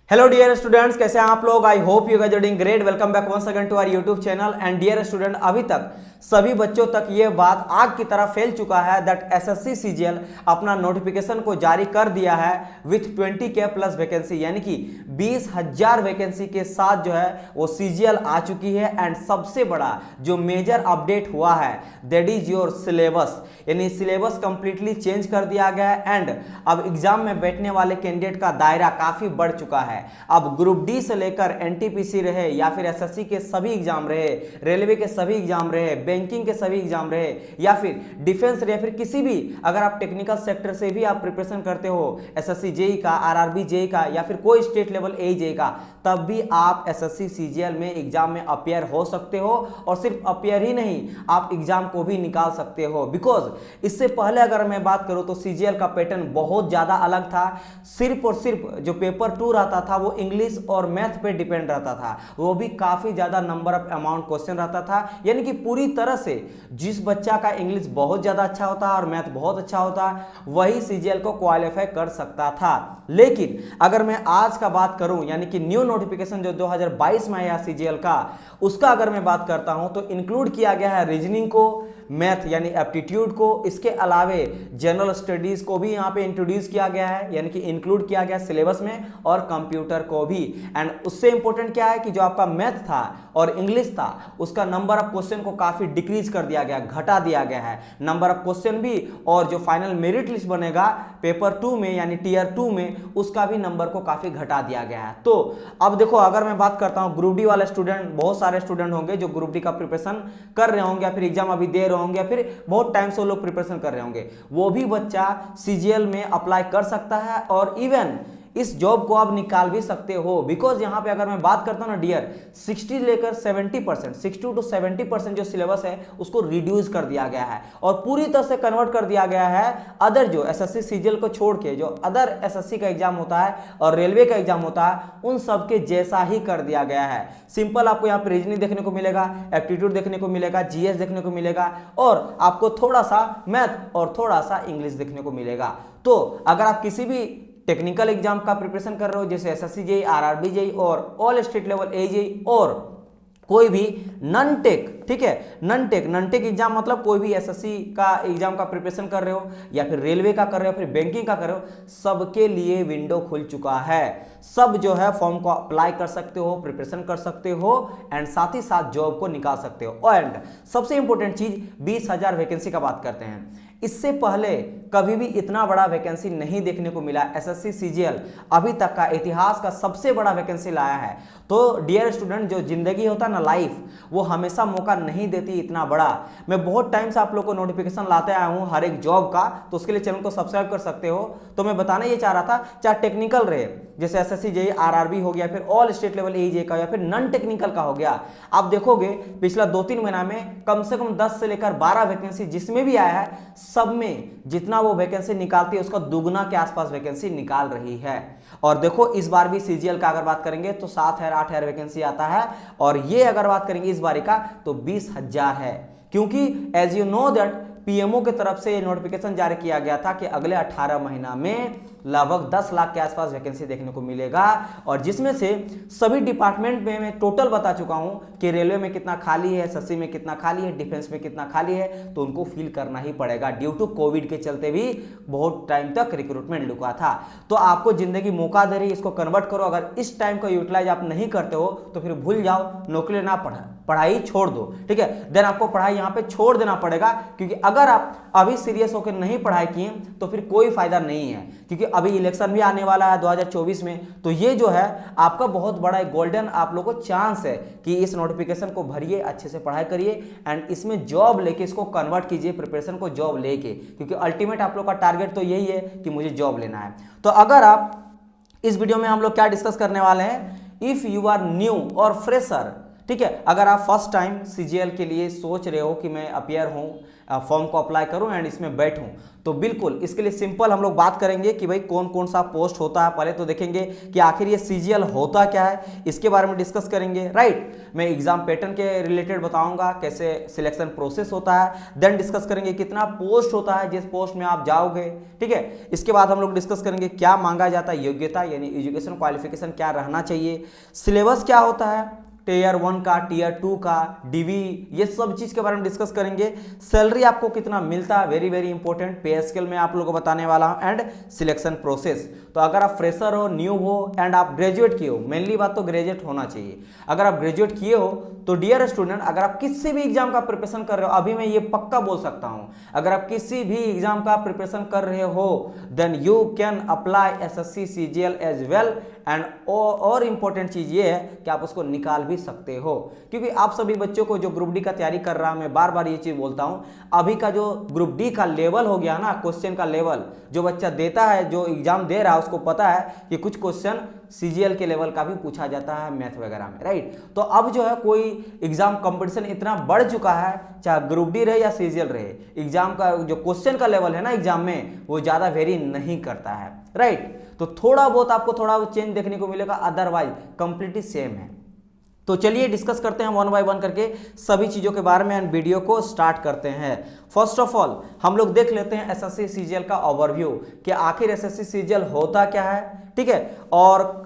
Hello dear students, कैसे हैं आप लोग। I hope you guys are doing great. Welcome back once again to our YouTube channel. And dear student, अभी तक सभी बच्चों तक ये बात आग की तरह फैल चुका है दैट एसएससी सीजीएल अपना नोटिफिकेशन को जारी कर दिया है विथ 20K प्लस वैकेंसी, यानी कि 20,000 वैकेंसी के साथ जो है वो सीजीएल आ चुकी है। एंड सबसे बड़ा जो मेजर अपडेट हुआ है दैट इज योर सिलेबस, यानी सिलेबस कंप्लीटली चेंज कर दिया गया है। एंड अब एग्जाम में बैठने वाले कैंडिडेट का दायरा काफी बढ़ चुका है। अब ग्रुप डी से लेकर एनटीपीसी रहे या फिर एसएससी के सभी एग्जाम रहे, रेलवे के सभी एग्जाम रहे, बैंकिंग के सभी एग्जाम रहे, या फिर डिफेंस रहे, या फिर किसी भी अगर आप टेक्निकल सेक्टर से भी आप प्रिपरेशन करते हो, एसएससी जेई का, आरआरबी जेई का, या फिर कोई स्टेट लेवल ए जेई का, तब भी आप एसएससी सीजीएल में एग्जाम में अपियर हो सकते हो। और सिर्फ अपियर ही नहीं, आप एग्जाम को भी निकाल सकते हो। बिकॉज इससे पहले अगर मैं बात करूं तो सीजीएल का पैटर्न बहुत ज्यादा अलग था। सिर्फ और सिर्फ जो पेपर 2 रहता था वो इंग्लिश और मैथ पे डिपेंड रहता था, वो भी काफी ज्यादा नंबर ऑफ अमाउंट क्वेश्चन रहता था। यानी कि पूरी तरह से जिस बच्चा का इंग्लिश बहुत ज्यादा अच्छा होता और मैथ बहुत अच्छा होता वही सीजीएल को क्वालिफाई कर सकता था। लेकिन अगर मैं आज का बात करूं, यानी कि न्यू नोटिफिकेशन जो 2022 में आया सीजीएल का, उसका अगर मैं बात करता हूं तो इंक्लूड किया गया है रीजनिंग को, मैथ यानी एप्टीट्यूड को, इसके अलावे जनरल स्टडीज को भी यहां पे इंट्रोड्यूस किया गया है, यानी कि इंक्लूड किया गया सिलेबस में, और कंप्यूटर को भी। एंड उससे इंपॉर्टेंट क्या है कि जो आपका मैथ था और इंग्लिश था उसका नंबर ऑफ क्वेश्चन को काफी डिक्रीज कर दिया गया, घटा दिया गया है नंबर ऑफ क्वेश्चन भी। और जो फाइनल मेरिट लिस्ट बनेगा पेपर 2 में यानी टीयर 2 में, उसका भी नंबर को काफी घटा दिया गया है। तो अब देखो, अगर मैं बात करता हूं ग्रुप डी वाले स्टूडेंट, बहुत सारे स्टूडेंट होंगे जो ग्रुप डी का प्रिपरेशन कर रहे होंगे या फिर एग्जाम अभी दे रहे होंगे या फिर बहुत टाइम से वो लोग प्रिपरेशन कर रहे होंगे, वो भी बच्चा सीजीएल में अप्लाई कर सकता है और इवन इस जॉब को आप निकाल भी सकते हो। बिकॉज यहां पे अगर मैं बात करता हूं ना डियर, 60 लेकर 70%, 60 to 70% जो सिलेबस है उसको रिड्यूस कर दिया गया है और पूरी तरह से कन्वर्ट कर दिया गया है अदर जो एसएससी सीजीएल को छोड़ के जो अदर एसएससी का एग्जाम होता है और रेलवे का एग्जाम होता है उन सबके जैसा ही कर दिया गया है। सिंपल आपको यहाँ पे रीजनिंग देखने को मिलेगा, एप्टीट्यूड देखने को मिलेगा, जीएस देखने को मिलेगा, और आपको थोड़ा सा मैथ और थोड़ा सा इंग्लिश देखने को मिलेगा। तो अगर आप किसी भी टेक्निकल एग्जाम का प्रिपरेशन कर रहे हो जैसे एसएससी जेई, आरआरबी जेई और all state level A JE, और कोई भी नन टेक, ठीक है, नन टेक एग्जाम मतलब कोई भी एसएससी का एग्जाम का प्रिपरेशन कर रहे हो या फिर रेलवे का कर रहे हो, फिर बैंकिंग का कर रहे हो, सबके लिए विंडो खुल चुका है। सब जो है फॉर्म को अप्लाई कर सकते हो, प्रिपरेशन कर सकते हो एंड साथ ही साथ जॉब को निकाल सकते हो। एंड सबसे इंपॉर्टेंट चीज 20,000 वैकेंसी का बात करते हैं। इससे पहले कभी भी इतना बड़ा वैकेंसी नहीं देखने को मिला। एसएससी सीजीएल अभी तक का इतिहास का सबसे बड़ा वैकेंसी लाया है। तो डियर स्टूडेंट, जो जिंदगी होता ना लाइफ, वो हमेशा मौका नहीं देती इतना बड़ा। मैं बहुत टाइम से आप लोग को नोटिफिकेशन लाते आया हूं हर एक जॉब का, तो उसके लिए चैनल को सब्सक्राइब कर सकते हो। तो मैं बताना ये चाह रहा था, चाहे टेक्निकल रहे जैसे एसएससी जेई, आरआरबी हो गया, फिर all state level A JE का, या फिर नॉन टेक्निकल का हो गया, आप देखोगे पिछला 2-3 महीना में कम से कम 10 से लेकर 12 वैकेंसी जिसमें भी आया है, सब में जितना वो वैकेंसी निकालती है उसका दुगना के आसपास वैकेंसी निकाल रही है। और देखो इस बार भी सीजीएल का अगर बात करेंगे तो 7,000-8,000 वैकेंसी आता है, और ये अगर बात करेंगे इस बारी का तो 20,000 है। क्योंकि as you know that PMO की तरफ से ये नोटिफिकेशन जारी किया गया था कि अगले 18 महीना में लगभग 10 लाख के आसपास वैकेंसी देखने को मिलेगा, और जिसमें से सभी डिपार्टमेंट में मैं टोटल बता चुका हूं कि रेलवे में कितना खाली है, एसएससी में कितना खाली है, डिफेंस में कितना खाली है, तो उनको फिल करना ही पड़ेगा। ड्यू टू कोविड के चलते भी बहुत टाइम तक रिक्रूटमेंट रुका था। तो आपको जिंदगी मौका दे रही है, इसको कन्वर्ट करो। अगर इस टाइम का यूटिलाइज आप नहीं करते हो तो फिर भूल जाओ, नौकरी ना पढ़ाई छोड़ दो, ठीक है। देन आपको पढ़ाई यहाँ पे छोड़ देना पड़ेगा, क्योंकि अगर आप अभी सीरियस होकर नहीं पढ़ाई किए तो फिर कोई फायदा नहीं है। क्योंकि अभी इलेक्शन भी आने वाला है 2024 में, तो ये जो है आपका बहुत बड़ा एक गोल्डन आप लोगों को चांस है कि इस नोटिफिकेशन को भरिए, अच्छे से पढ़ाई करिए एंड इसमें जॉब लेके इसको कन्वर्ट कीजिए, प्रिपरेशन को जॉब लेके, क्योंकि अल्टीमेट आप लोग का टारगेट तो यही है कि मुझे जॉब लेना है। तो अगर आप इस वीडियो में हम लोग क्या डिस्कस करने वाले हैं, इफ यू आर न्यू और फ्रेशर, ठीक है। अगर आप फर्स्ट टाइम सीजीएल के लिए सोच रहे हो कि मैं अपियर हूँ, फॉर्म को अप्लाई करूं एंड इसमें बैठूं, तो बिल्कुल इसके लिए सिंपल हम लोग बात करेंगे कि भाई कौन कौन सा पोस्ट होता है। पहले तो देखेंगे कि आखिर ये सीजीएल होता क्या है, इसके बारे में डिस्कस करेंगे, राइट। मैं एग्जाम पैटर्न के रिलेटेड बताऊंगा, कैसे सिलेक्शन प्रोसेस होता है, देन डिस्कस करेंगे कितना पोस्ट होता है जिस पोस्ट में आप जाओगे, ठीक है। इसके बाद हम लोग डिस्कस करेंगे क्या मांगा जाता है, योग्यता यानी एजुकेशन क्वालिफिकेशन क्या रहना चाहिए, सिलेबस क्या होता है, टीयर 1 का, टीयर 2 का, डीवी, ये सब चीज के बारे में डिस्कस करेंगे। सैलरी आपको कितना मिलता है, वेरी वेरी इंपॉर्टेंट, पे स्केल में आप लोगों को बताने वाला हूं, एंड सिलेक्शन प्रोसेस। तो अगर आप फ्रेशर हो, न्यू हो एंड आप ग्रेजुएट किए हो, मेनली बात तो ग्रेजुएट होना चाहिए। अगर आप ग्रेजुएट किए हो तो डियर स्टूडेंट, अगर आप किसी भी एग्जाम का प्रिपरेशन कर रहे हो, अभी मैं ये पक्का बोल सकता हूं, अगर आप किसी भी एग्जाम का प्रिपरेशन कर रहे हो, then you can apply SSC CGL as well, and और इंपॉर्टेंट चीज ये है कि आप उसको निकाल भी सकते हो। क्योंकि आप सभी बच्चों को जो ग्रुप डी का तैयारी कर रहा है, मैं बार बार ये चीज बोलता हूं, अभी का जो ग्रुप डी का लेवल हो गया ना, क्वेश्चन का लेवल जो बच्चा देता है, जो एग्जाम दे रहा है, उसको पता है कि कुछ क्वेश्चन सीजीएल के लेवल का भी पूछा जाता है मैथ वगैरह में, राइट। तो अब जो है कोई एग्जाम कंपटीशन इतना बढ़ चुका है, चाहे ग्रुप डी रहे या सीजीएल रहे, एग्जाम का जो क्वेश्चन का लेवल है ना एग्जाम में, वो ज्यादा वेरी नहीं करता है, राइट। तो थोड़ा बहुत आपको थोड़ा चेंज देखने को मिलेगा, अदरवाइज कंप्लीटली सेम है। तो चलिए डिस्कस करते हैं वन बाय वन करके सभी चीजों के बारे में एंड वीडियो को स्टार्ट करते हैं। फर्स्ट ऑफ ऑल हम लोग देख लेते हैं एसएससी सीजीएल का ओवरव्यू कि आखिर एसएससी सीजीएल होता क्या है, ठीक है, और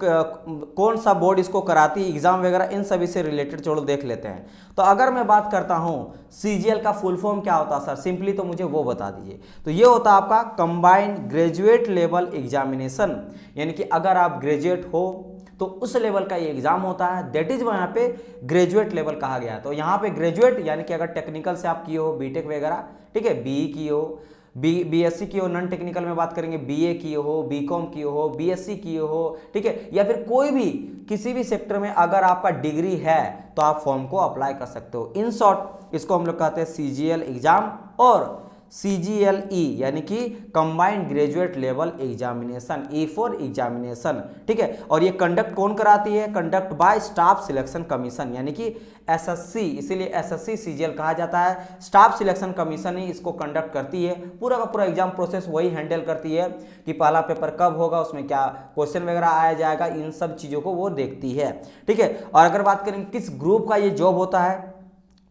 कौन सा बोर्ड इसको कराती, एग्जाम वगैरह, इन सभी से रिलेटेड चलो देख लेते हैं। तो अगर मैं बात करता हूं सीजीएल का फुल फॉर्म क्या होता है सर, सिंपली तो मुझे वो बता दीजिए। तो ये होता है आपका कंबाइंड ग्रेजुएट लेवल एग्जामिनेशन, यानी कि अगर आप ग्रेजुएट हो तो उस लेवल का ये एग्जाम होता है, दैट इज यहाँ पे ग्रेजुएट लेवल कहा गया। तो यहाँ पे ग्रेजुएट यानी कि अगर टेक्निकल से आप किए हो, बीटेक वगैरह, ठीक है, बीई किए हो, बीएससी किए हो, नॉन टेक्निकल में बात करेंगे बीए किए हो, बीकॉम किए हो, बीएससी किए हो, ठीक है, या फिर कोई भी किसी भी सेक्टर में अगर आपका डिग्री है तो आप फॉर्म को अप्लाई कर सकते हो। इन शॉर्ट इसको हम लोग कहते हैं सीजीएल एग्जाम और CGLE यानी कि combined graduate level examination, E for examination, ठीक है। और ये कंडक्ट कौन कराती है, conduct bye staff selection commission, यानी कि एसएससी, इसीलिए एसएससी सीजीएल कहा जाता है। स्टाफ सिलेक्शन कमीशन ही इसको कंडक्ट करती है, पूरा का पूरा एग्जाम प्रोसेस वही हैंडल करती है कि पहला पेपर कब होगा, उसमें क्या क्वेश्चन वगैरह आया जाएगा, इन सब चीज़ों को वो देखती है, ठीक है। और अगर बात करें किस ग्रुप का ये जॉब होता है,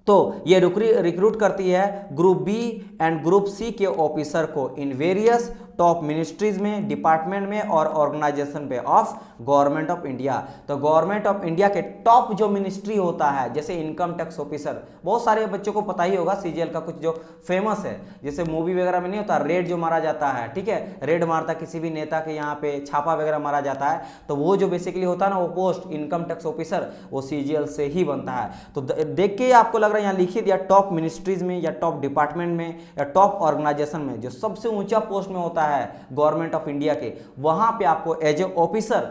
तो ये रिक्रूट करती है group B and group C के ऑफिसर को इन वेरियस टॉप मिनिस्ट्रीज में, डिपार्टमेंट में और ऑर्गेनाइजेशन पे ऑफ गवर्नमेंट ऑफ इंडिया। तो गवर्नमेंट ऑफ इंडिया के टॉप जो मिनिस्ट्री होता है, जैसे इनकम टैक्स ऑफिसर, बहुत सारे बच्चों को पता ही होगा सीजीएल का कुछ जो फेमस है, जैसे मूवी वगैरह में नहीं होता रेड जो मारा जाता है, ठीक है, रेड मारता किसी भी नेता के यहाँ पे छापा वगैरह मारा जाता है, तो वो जो बेसिकली होता है ना, वो पोस्ट इनकम टैक्स ऑफिसर वो सीजीएल से ही बनता है। तो देख के आपको लग रहा है यहाँ लिखी दिया टॉप मिनिस्ट्रीज में या टॉप डिपार्टमेंट में या टॉप ऑर्गेनाइजेशन में, जो सबसे ऊंचा पोस्ट में होता है गवर्नमेंट ऑफ इंडिया के, वहां पे आपको एज ए ऑफिसर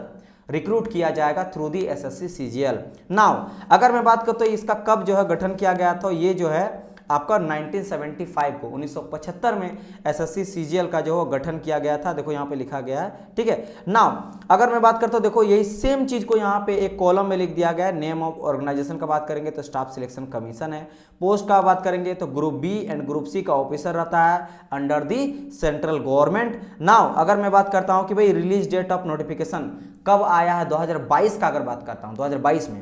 रिक्रूट किया जाएगा through the SSC CGL. Now अगर मैं बात करूं तो इसका कब जो है गठन किया गया था, ये जो है आपका 1975 को 1975 में एसएससी सीजीएल का जो गठन किया गया था, देखो यहाँ पे लिखा गया है, ठीक है। नाउ अगर मैं बात करता हूँ, देखो यही सेम चीज को यहाँ पे एक कॉलम में लिख दिया गया है। नेम ऑफ ऑर्गेनाइजेशन का बात करेंगे तो स्टाफ सिलेक्शन कमीशन है, पोस्ट का बात करेंगे तो group B and group C का ऑफिसर रहता है under the central government. Now अगर मैं बात करता हूँ कि भाई रिलीज डेट ऑफ नोटिफिकेशन कब आया है, 2022 का अगर बात करता हूँ 2022 में,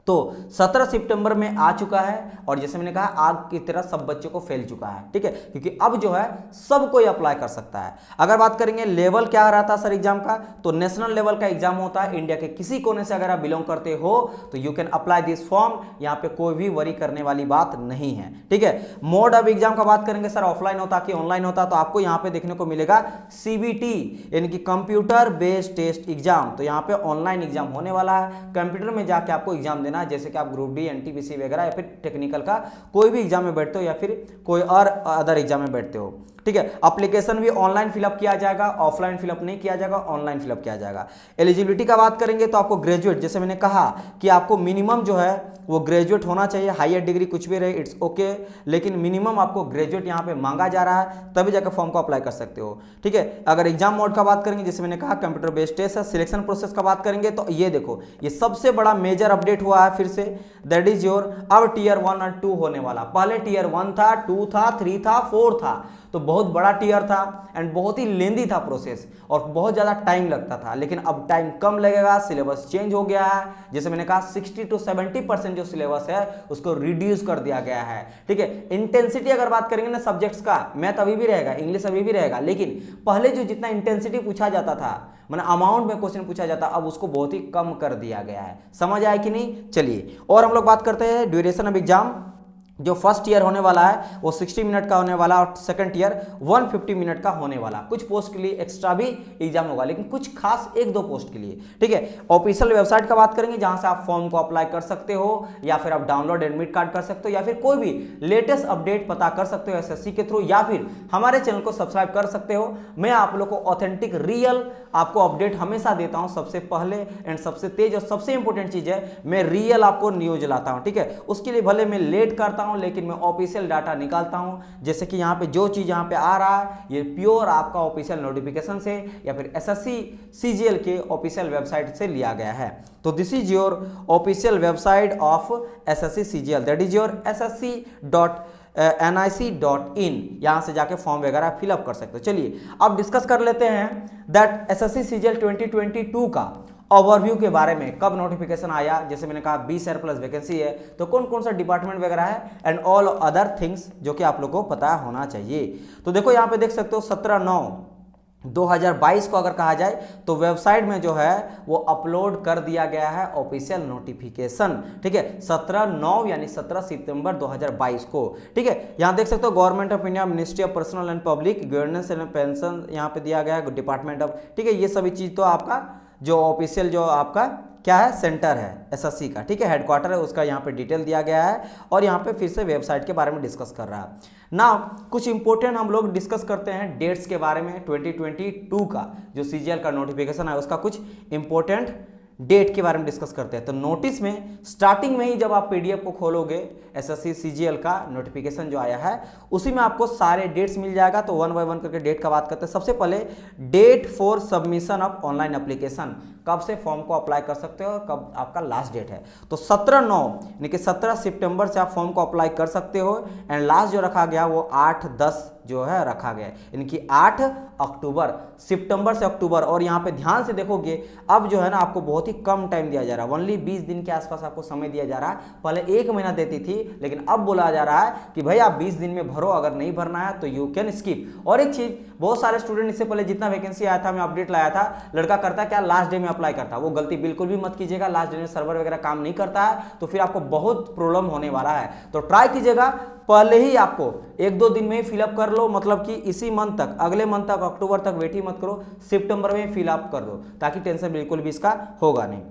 तो 17 सितंबर में आ चुका है। और जैसे मैंने कहा आग की तरह सब बच्चों को फैल चुका है, ठीक है, क्योंकि अब जो है सब कोई अप्लाई कर सकता है। अगर बात करेंगे लेवल क्या रहता है सर एग्जाम का, तो नेशनल लेवल का एग्जाम होता है। इंडिया के किसी कोने से अगर आप बिलोंग करते हो तो you can apply this form, यहाँ पे कोई भी वरी करने वाली बात नहीं है, ठीक है। मोड ऑफ एग्जाम का बात करेंगे सर ऑफलाइन होता कि ऑनलाइन होता, तो आपको यहाँ पे देखने को मिलेगा CBT यानी कि कंप्यूटर बेस्ड टेस्ट एग्जाम। तो यहाँ पे ऑनलाइन एग्जाम होने वाला है, कंप्यूटर में जाके आपको एग्जाम देना, जैसे कि आप ग्रुप डी, एनटीपीसी वगैरह या फिर टेक्निकल का कोई भी एग्जाम में बैठते हो या फिर कोई और अदर एग्जाम में बैठते हो। ठीक है। एप्लीकेशन भी ऑनलाइन फिलअप किया जाएगा, ऑफलाइन फिलअप नहीं किया जाएगा, ऑनलाइन फिलअप किया जाएगा। एलिजिबिलिटी का बात करेंगे तो आपको ग्रेजुएट, जैसे मैंने कहा कि आपको मिनिमम जो है वो ग्रेजुएट होना चाहिए, हायर डिग्री कुछ भी रहे इट्स ओके, लेकिन मिनिमम आपको ग्रेजुएट यहाँ पे मांगा जा रहा है, तभी जाकर फॉर्म को अप्लाई कर सकते हो, ठीक है। अगर एग्जाम मोड का बात करेंगे, जैसे मैंने कहा कंप्यूटर बेस्ड टेस्ट है। सिलेक्शन प्रोसेस का बात करेंगे तो ये देखो, ये सबसे बड़ा मेजर अपडेट हुआ है फिर से, दैट इज योर अब टीयर 1 और 2 होने वाला। पहले टीयर 1 था, 2 था, 3 था, 4 था, तो बहुत बड़ा टीयर था एंड बहुत ही लेंदी था प्रोसेस और बहुत ज़्यादा टाइम लगता था, लेकिन अब टाइम कम लगेगा, सिलेबस चेंज हो गया है। जैसे मैंने कहा 60 to 70% जो सिलेबस है उसको रिड्यूस कर दिया गया है, ठीक है। इंटेंसिटी अगर बात करेंगे ना सब्जेक्ट्स का, मैथ अभी भी रहेगा, इंग्लिश अभी भी रहेगा, लेकिन पहले जो जितना इंटेंसिटी पूछा जाता था, माने अमाउंट में क्वेश्चन पूछा जाता, अब उसको बहुत ही कम कर दिया गया है। समझ आया कि नहीं? चलिए और हम लोग बात करते हैं ड्यूरेशन ऑफ एग्जाम। जो फर्स्ट ईयर होने वाला है वो 60 मिनट का होने वाला और सेकंड ईयर 150 मिनट का होने वाला। कुछ पोस्ट के लिए एक्स्ट्रा भी एग्जाम होगा, लेकिन कुछ खास 1-2 पोस्ट के लिए, ठीक है। ऑफिशियल वेबसाइट का बात करेंगे जहां से आप फॉर्म को अप्लाई कर सकते हो, या फिर आप डाउनलोड एडमिट कार्ड कर सकते हो, या फिर कोई भी लेटेस्ट अपडेट पता कर सकते हो एसएससी के थ्रू, या फिर हमारे चैनल को सब्सक्राइब कर सकते हो। मैं आप लोग को ऑथेंटिक रियल आपको अपडेट हमेशा देता हूं, सबसे पहले एंड सबसे तेज, और सबसे इंपॉर्टेंट चीज है मैं रियल आपको न्यूज लाता हूं, ठीक है। उसके लिए भले मैं लेट करता हूं, लेकिन मैं ऑफिशियल डाटा निकालता हूं। जैसे कि यहां पे जो चीज यहां पे आ रहा है ये प्योर आपका ऑफिशियल नोटिफिकेशन से या फिर एसएससी सीजीएल के ऑफिशियल वेबसाइट से लिया गया है। तो this is your official website of SSC CGL, that is your ssc.nic.in। यहां से जाके फॉर्म वगैरह फिलअप कर सकते हो। चलिए अब डिस्कस कर लेते हैं दैट एसएससी सीजीएल 2022 का ओवरव्यू के बारे में। कब नोटिफिकेशन आया, जैसे मैंने कहा 20,000 प्लस वैकेंसी है, तो कौन कौन सा डिपार्टमेंट वगैरह है एंड ऑल अदर थिंग्स जो कि आप लोग को पता होना चाहिए। तो देखो यहाँ पे देख सकते हो 17/9/2022 को अगर कहा जाए तो वेबसाइट में जो है वो अपलोड कर दिया गया है ऑफिशियल नोटिफिकेशन, ठीक है। 17/9 यानी 17 सितंबर 2022 को, ठीक है। यहाँ देख सकते हो government of India, ministry of personal and public governance and pension यहाँ पे दिया गया है, डिपार्टमेंट ऑफ, ठीक है। ये सभी चीज तो आपका जो ऑफिशियल जो आपका क्या है सेंटर है एसएससी का, ठीक है, हेडक्वार्टर है उसका, यहाँ पे डिटेल दिया गया है और यहाँ पे फिर से वेबसाइट के बारे में डिस्कस कर रहा है ना। कुछ इंपॉर्टेंट हम लोग डिस्कस करते हैं डेट्स के बारे में। 2022 का जो सीजीएल का नोटिफिकेशन है उसका कुछ इंपॉर्टेंट डेट के बारे में डिस्कस करते हैं। तो नोटिस में स्टार्टिंग में ही जब आप पीडीएफ को खोलोगे एसएससी सीजीएल का नोटिफिकेशन जो आया है उसी में आपको सारे डेट्स मिल जाएगा। तो 1 बाय 1 करके डेट का बात करते हैं। सबसे पहले date for submission of online application, कब से फॉर्म को अप्लाई कर सकते हो और कब आपका लास्ट डेट है। तो 17/9 यानी कि 17 सितंबर से आप फॉर्म को अप्लाई कर सकते हो एंड लास्ट जो रखा गया वो 8/10 जो है रखा गया, यानी कि 8 अक्टूबर, सितंबर से अक्टूबर। और यहाँ पे ध्यान से देखोगे अब जो है ना आपको बहुत ही कम टाइम दिया जा रहा है, ओनली 20 दिन के आसपास आपको समय दिया जा रहा है। पहले 1 महीना देती थी, लेकिन अब बोला जा रहा है कि भाई आप 20 दिन में भरो, अगर नहीं भरना है तो यू कैन स्किप। और एक चीज, बहुत सारे स्टूडेंट इससे पहले जितना वैकेंसी आया था मैं अपडेट लाया था, लड़का करता क्या लास्ट डे में अप्लाई करता, वो गलती बिल्कुल भी मत कीजिएगा। लास्ट डे में सर्वर वगैरह काम नहीं करता है तो फिर आपको बहुत प्रॉब्लम होने वाला है। तो ट्राई कीजिएगा पहले ही आपको 1-2 दिन में ही फिलअप कर लो, मतलब कि इसी मंथ तक, अगले मंथ तक, अक्टूबर तक वेट ही मत करो, सितंबर में फिलअप कर दो ताकि टेंशन बिल्कुल भी इसका होगा नहीं,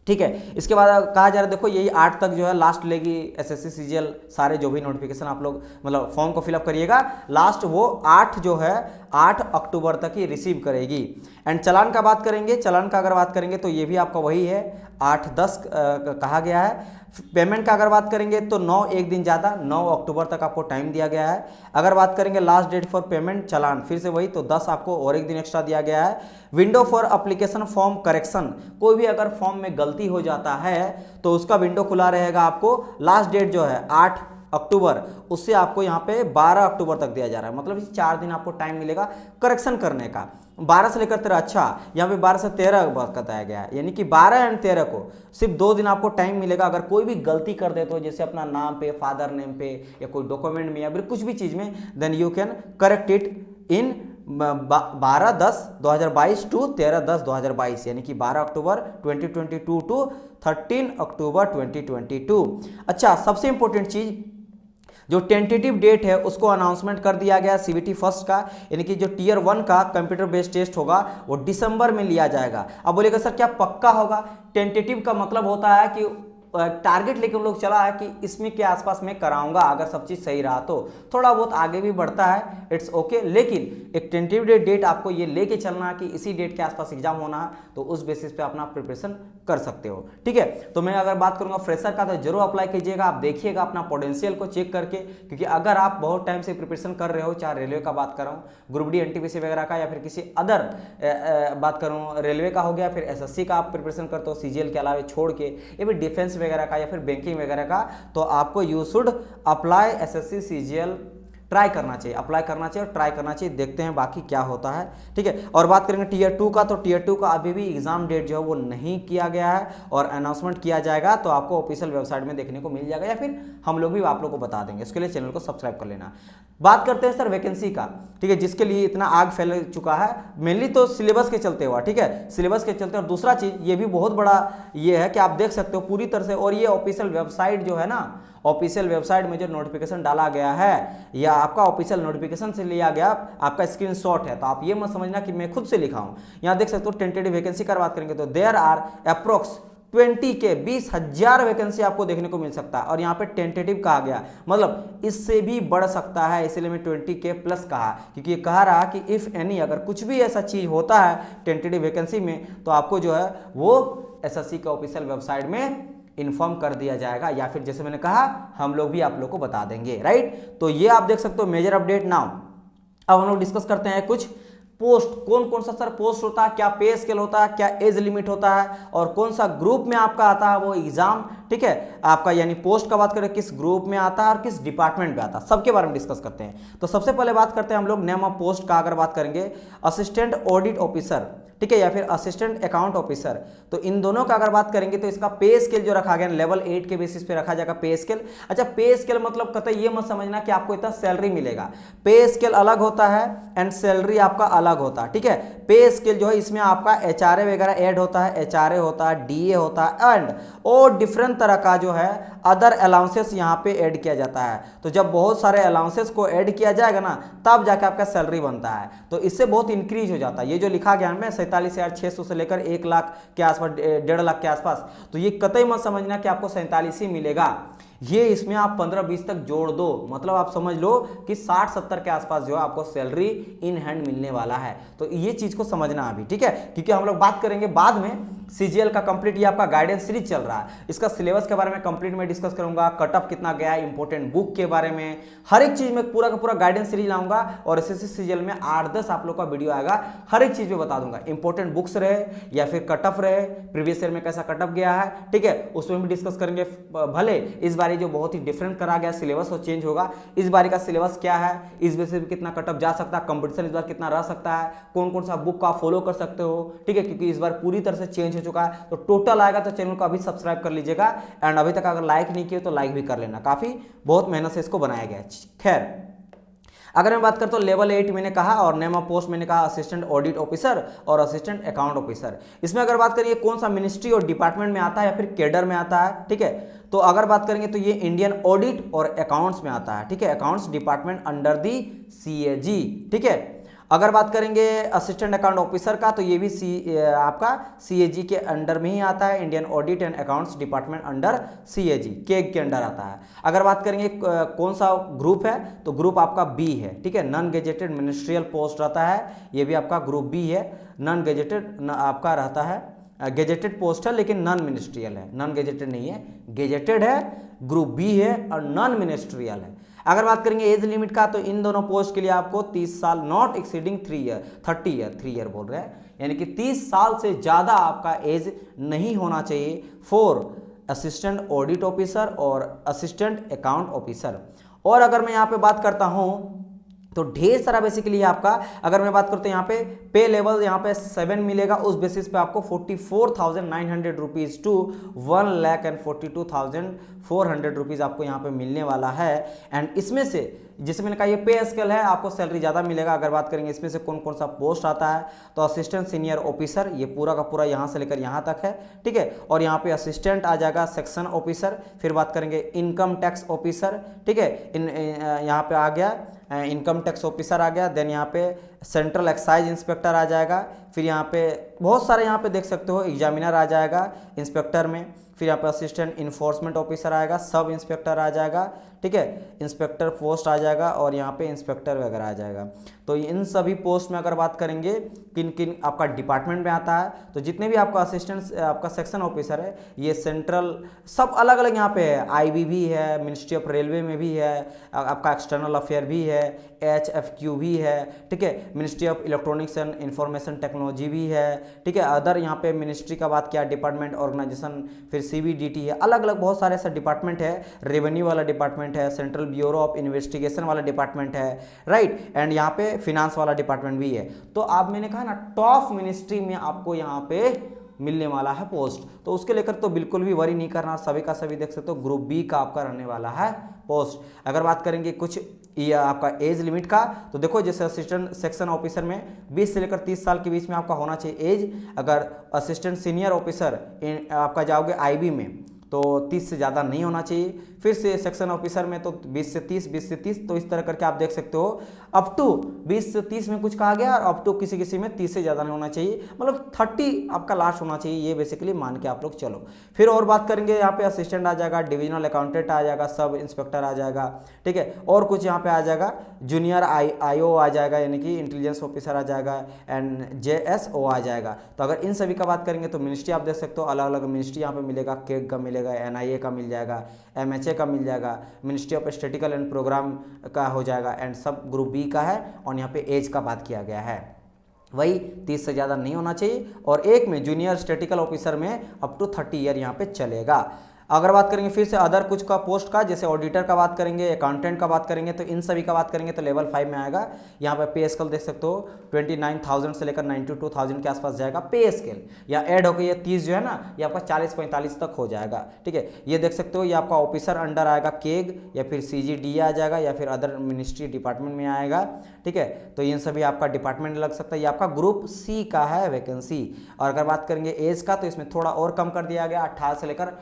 ठीक है। इसके बाद कहा जा रहा है देखो यही 8 तक जो है लास्ट लेगी एसएससी सीजीएल, सारे जो भी नोटिफिकेशन आप लोग मतलब फॉर्म को फिलअप करिएगा, लास्ट वो 8 जो है 8 अक्टूबर तक ही रिसीव करेगी। एंड चलान का बात करेंगे, चलान का अगर बात करेंगे तो ये भी आपका वही है 8-10 कहा गया है। पेमेंट का अगर बात करेंगे तो 9, एक दिन ज़्यादा, 9 अक्टूबर तक आपको टाइम दिया गया है। अगर बात करेंगे लास्ट डेट फॉर पेमेंट चलान, फिर से वही, तो 10 आपको और एक दिन एक्स्ट्रा दिया गया है। Window for application form correction, कोई भी अगर फॉर्म में गलती हो जाता है तो उसका विंडो खुला रहेगा आपको। लास्ट डेट जो है 8 अक्टूबर, उससे आपको यहाँ पे 12 अक्टूबर तक दिया जा रहा है, मतलब इस 4 दिन आपको टाइम मिलेगा करेक्शन करने का। 12 से लेकर 13, अच्छा यहाँ पे 12 से 13 बताया गया है, यानी कि 12 एंड 13 को सिर्फ 2 दिन आपको टाइम मिलेगा। अगर कोई भी गलती कर देते हो जैसे अपना नाम पे, फादर नेम पे, या कोई डॉक्यूमेंट में या फिर कुछ भी चीज़ में, then you can correct it in 12/10/2022 to 13/10/2022, यानी कि 12 अक्टूबर 2022 टू 13 अक्टूबर 2022। अच्छा, सबसे इंपॉर्टेंट चीज़, जो टेंटेटिव डेट है उसको अनाउंसमेंट कर दिया गया सीबीटी फर्स्ट का, यानी कि जो टीयर 1 का कंप्यूटर बेस्ड टेस्ट होगा वो दिसंबर में लिया जाएगा। अब बोलेगा सर क्या पक्का होगा? टेंटेटिव का मतलब होता है कि टारगेट लेके हम लोग चला है कि इसमें के आसपास मैं कराऊंगा, अगर सब चीज़ सही रहा तो थोड़ा बहुत आगे भी बढ़ता है, इट्स ओके। लेकिन एक टेंटेटिव डेट आपको ये लेके चलना है कि इसी डेट के आसपास एग्जाम होना है, तो उस बेसिस पे अपना प्रिपरेशन कर सकते हो, ठीक है। तो मैं अगर बात करूंगा फ्रेशर का, तो जरूर अप्लाई कीजिएगा, आप देखिएगा अपना पोटेंशियल को चेक करके, क्योंकि अगर आप बहुत टाइम से प्रिपरेशन कर रहे हो, चाहे रेलवे का बात कर रहा हूँ, ग्रुप डी एनटीपीसी वगैरह का, या फिर किसी अदर बात करूँ रेलवे का हो गया, फिर एसएससी का आप प्रिपरेशन करते हो सीजीएल के अलावा छोड़ के, या फिर डिफेंस वगैरह का, या फिर बैंकिंग वगैरह का, तो आपको you should apply SSC CGL, try करना चाहिए, अप्लाई करना चाहिए और ट्राई करना चाहिए। देखते हैं बाकी क्या होता है, ठीक है। और बात करेंगे टीयर 2 का, तो टीयर 2 का अभी भी एग्जाम डेट जो है वो नहीं किया गया है, और अनाउंसमेंट किया जाएगा तो आपको ऑफिशियल वेबसाइट में देखने को मिल जाएगा, या फिर हम लोग भी आप लोग को बता देंगे। इसके लिए चैनल को सब्सक्राइब कर लेना। बात करते हैं सर वैकेंसी का, ठीक है, जिसके लिए इतना आग फैल चुका है, मेनली तो सिलेबस के चलते हुआ, ठीक है, सिलेबस के चलते। और दूसरा चीज ये भी बहुत बड़ा ये है कि आप देख सकते हो पूरी तरह से, और ये ऑफिशियल वेबसाइट जो है ना, ऑफिशियल वेबसाइट में जो नोटिफिकेशन डाला गया है, या आपका ऑफिशियल नोटिफिकेशन से लिया गया आपका स्क्रीनशॉट है, तो आप ये मत समझना कि मैं खुद से लिखा हूं। यहां देख सकते हो टेंटेटिव वैकेंसी का बात करेंगे तो देयर आर अप्रोक्स 20,000 वैकेंसी आपको देखने को मिल सकता है, और यहाँ पे टेंटेटिव कहा गया, मतलब इससे भी बढ़ सकता है, इसलिए मैं 20K प्लस कहा, क्योंकि ये कहा रहा कि इफ एनी, अगर कुछ भी ऐसा चीज होता है टेंटेटिव वैकेंसी में, तो आपको जो है वो एसएससी के ऑफिशियल वेबसाइट में इन्फॉर्म कर दिया जाएगा, या फिर जैसे मैंने कहा हम लोग भी आप लोग को बता देंगे, राइट। तो ये आप देख सकते हो मेजर अपडेट। नाउ अब हम लोग डिस्कस करते हैं कुछ पोस्ट, कौन कौन सा सर पोस्ट होता है, क्या पे स्केल होता है, क्या एज लिमिट होता है, और कौन सा ग्रुप में आपका आता है वो एग्जाम, ठीक है आपका, यानी पोस्ट का बात करें किस ग्रुप में आता है और किस डिपार्टमेंट में आता है, सबके बारे में डिस्कस करते हैं। तो सबसे पहले बात करते हैं हम लोग नेम ऑफ पोस्ट का, अगर बात करेंगे असिस्टेंट ऑडिट ऑफिसर, ठीक है, या फिर असिस्टेंट अकाउंट ऑफिसर, तो इन दोनों का अगर बात करेंगे तो इसका पे स्केल जो रखा गया लेवल 8 के बेसिस पे रखा जाएगा पे स्केल। अच्छा, पे स्केल मतलब कतई ये मत समझना कि आपको इतना सैलरी मिलेगा, पे स्केल अलग होता है एंड सैलरी आपका अलग होता है, ठीक है। पे स्केल जो है इसमें आपका एचआरए वगैरह ऐड होता है, एचआरए होता है, डीए होता है, एंड और डिफरेंट तरह का जो है अदर अलाउंसेस यहाँ पे ऐड किया जाता है। तो जब बहुत सारे अलाउंसेस को ऐड किया जाएगा ना, तब जाके आपका सैलरी बनता है, तो इससे बहुत इंक्रीज हो जाता है। ये जो लिखा गया है 47,600 से लेकर 1 लाख के आसपास, 1.5 लाख के आसपास, तो ये कतई मत समझना कि आपको 47 ही मिलेगा, ये इसमें आप 15-20 तक जोड़ दो, मतलब आप समझ लो कि 60-70 के आसपास जो है आपको सैलरी इन हैंड मिलने वाला है। तो ये चीज को समझना अभी, ठीक है, क्योंकि हम लोग बात करेंगे बाद में सीजीएल का कंप्लीट, ये आपका गाइडेंस सीरीज चल रहा है, इसका सिलेबस के बारे में कंप्लीट में डिस्कस करूंगा, कट ऑफ कितना गया है, इंपॉर्टेंट बुक के बारे में, हर एक चीज में पूरा का पूरा गाइडेंस सीरीज लाऊंगा, और एसएससी सीजीएल में 8-10 आप लोग का वीडियो आएगा, हर एक चीज में बता दूंगा, इंपॉर्टेंट बुक्स रहे या फिर कट ऑफ रहे, प्रीवियस ईयर में कैसा कट ऑफ गया है, ठीक है, उसमें भी डिस्कस करेंगे। भले इस बार जो बहुत ही डिफरेंट करा गया सिलेबस वो चेंज होगा, इस बार का सिलेबस क्या है, इस बेस पे कितना कट ऑफ जा सकता है, कंपटीशन इस बार कितना रह सकता है, कौन कौन सा बुक का फॉलो कर सकते हो, ठीक है, क्योंकि इस बार पूरी तरह से चेंज हो चुका है। तो टोटल आएगा, तो चैनल को अभी सब्सक्राइब कर लीजिएगा, एंड अभी तक अगर लाइक नहीं किए तो लाइक भी कर लेना, काफी बहुत मेहनत से इसको बनाया गया है। खैर, अगर मैं बात करता हूँ लेवल 8 मैंने कहा, और नेम ऑफ पोस्ट मैंने कहा असिस्टेंट ऑडिट ऑफिसर और असिस्टेंट अकाउंट ऑफिसर। इसमें अगर बात करेंगे कौन सा मिनिस्ट्री और डिपार्टमेंट में आता है या फिर कैडर में आता है, ठीक है, तो अगर बात करेंगे तो ये इंडियन ऑडिट और अकाउंट्स में आता है, ठीक है, accounts department under the CAG, ठीक है। अगर बात करेंगे असिस्टेंट अकाउंट ऑफिसर का, तो ये भी आपका सीएजी के अंडर में ही आता है, Indian audit and accounts department under CAG के अंडर आता है। अगर बात करेंगे कौन सा ग्रुप है, तो ग्रुप आपका बी है, ठीक है, नॉन गेजेटेड मिनिस्ट्रियल पोस्ट रहता है, ये भी आपका ग्रुप बी है, नॉन गेजेटेड आपका रहता है, गेजेटेड पोस्ट है लेकिन नॉन मिनिस्ट्रियल है, नॉन गेजेटेड नहीं है, गेजेटेड है, ग्रुप बी है और नॉन मिनिस्ट्रियल है। अगर बात करेंगे एज लिमिट का, तो इन दोनों पोस्ट के लिए आपको 30 साल नॉट एक्सीडिंग 3 ईयर, 3 ईयर बोल रहे हैं, यानी कि 30 साल से ज़्यादा आपका एज नहीं होना चाहिए फॉर असिस्टेंट ऑडिट ऑफिसर और असिस्टेंट अकाउंट ऑफिसर। और अगर मैं यहाँ पे बात करता हूँ तो ढेर सारा बेसिकली आपका, अगर मैं बात करता हूँ यहाँ पे लेवल यहाँ पे 7 मिलेगा, उस बेसिस पे आपको 44,900 रुपीज़ टू 1,42,400 रुपीज़ आपको यहाँ पे मिलने वाला है। एंड इसमें से जिसमें मैंने कहा ये पे स्केल है, आपको सैलरी ज़्यादा मिलेगा। अगर बात करेंगे इसमें से कौन कौन सा पोस्ट आता है, तो असिस्टेंट सीनियर ऑफिसर, ये पूरा का पूरा यहाँ से लेकर यहाँ तक है, ठीक है, और यहाँ पे असिस्टेंट आ जाएगा सेक्शन ऑफिसर। फिर बात करेंगे इनकम टैक्स ऑफिसर, ठीक है, यहाँ पे आ गया इनकम टैक्स ऑफिसर आ गया। देन यहाँ पे सेंट्रल एक्साइज इंस्पेक्टर आ जाएगा। फिर यहाँ पे बहुत सारे यहाँ पे देख सकते हो एग्जामिनर आ जाएगा इंस्पेक्टर में। फिर यहाँ पे असिस्टेंट इन्फोर्समेंट ऑफिसर आएगा, सब इंस्पेक्टर आ जाएगा, ठीक है, इंस्पेक्टर पोस्ट आ जाएगा और यहाँ पे इंस्पेक्टर वगैरह आ जाएगा। तो इन सभी पोस्ट में अगर बात करेंगे किन किन आपका डिपार्टमेंट में आता है, तो जितने भी आपका असिस्टेंट आपका सेक्शन ऑफिसर है ये सेंट्रल सब अलग अलग यहाँ पे है। आईबी भी है, मिनिस्ट्री ऑफ रेलवे में भी है, आपका एक्सटर्नल अफेयर भी है, HFQ भी है, ठीक है, ministry of electronics and information technology भी है, ठीक है, अदर यहाँ पे मिनिस्ट्री का बात किया, डिपार्टमेंट ऑर्गेनाइजेशन, फिर CBDT है, अलग अलग बहुत सारे ऐसे डिपार्टमेंट है, रेवेन्यू वाला डिपार्टमेंट है, सेंट्रल ब्यूरो ऑफ इन्वेस्टिगेशन वाला डिपार्टमेंट है, राइट, एंड यहाँ पे फिनांस वाला डिपार्टमेंट भी है। तो आप मैंने कहा ना टॉप मिनिस्ट्री में आपको यहाँ पे मिलने वाला है पोस्ट, तो उसके लेकर तो बिल्कुल भी वरी नहीं करना, सभी का सभी देख सकते हो ग्रुप बी का आपका रहने वाला है पोस्ट। अगर बात करेंगे कुछ ये आपका एज लिमिट का, तो देखो जैसे असिस्टेंट सेक्शन ऑफिसर में 20 से लेकर 30 साल के बीच में आपका होना चाहिए एज। अगर असिस्टेंट सीनियर ऑफिसर आपका जाओगे IB में तो 30 से ज़्यादा नहीं होना चाहिए। फिर से सेक्शन ऑफिसर में तो 20 से 30, 20 से 30, तो इस तरह करके आप देख सकते हो अप टू 20 से 30 में कुछ कहा गया और अप टू किसी किसी में 30 से ज़्यादा नहीं होना चाहिए, मतलब 30 आपका लास्ट होना चाहिए, ये बेसिकली मान के आप लोग चलो। फिर और बात करेंगे यहाँ पे असिस्टेंट आ जाएगा, डिविजनल अकाउंटेंट आ जाएगा, सब इंस्पेक्टर आ जाएगा, ठीक है, और कुछ यहाँ पे आ जाएगा, जूनियर IO आ जाएगा यानी कि इंटेलिजेंस ऑफिसर आ जाएगा एंड JSO आ जाएगा। तो अगर इन सभी का बात करेंगे तो मिनिस्ट्री आप देख सकते हो अलग अलग मिनिस्ट्री यहाँ पे मिलेगा, केग का मिलेगा, NIA का मिल जाएगा, MHA का मिल जाएगा, ministry of statistical and programme का हो जाएगा एंड सब ग्रुप बी का है। और यहाँ पे एज का बात किया गया है, वही 30 से ज़्यादा नहीं होना चाहिए, और एक में जूनियर स्टैटिस्टिकल ऑफिसर में अप टू 30 ईयर यहाँ पे चलेगा। अगर बात करेंगे फिर से अदर कुछ का पोस्ट का, जैसे ऑडिटर का बात करेंगे, अकाउंटेंट का बात करेंगे, तो इन सभी का बात करेंगे तो लेवल 5 में आएगा। यहाँ पे पे स्केल देख सकते हो 29,000 से लेकर 92,000 के आसपास जाएगा पे स्केल, या ऐड होकर ये 30 जो है ना ये आपका 40-45 तक हो जाएगा, ठीक है। ये देख सकते हो ये आपका ऑफिसर अंडर आएगा केग या फिर CGDA आ जाएगा या फिर अदर मिनिस्ट्री डिपार्टमेंट में आएगा, ठीक है। तो इन सभी आपका डिपार्टमेंट लग सकता है, ये आपका ग्रुप C का है वैकेंसी। और अगर बात करेंगे एज का तो इसमें थोड़ा और कम कर दिया गया, 18 से लेकर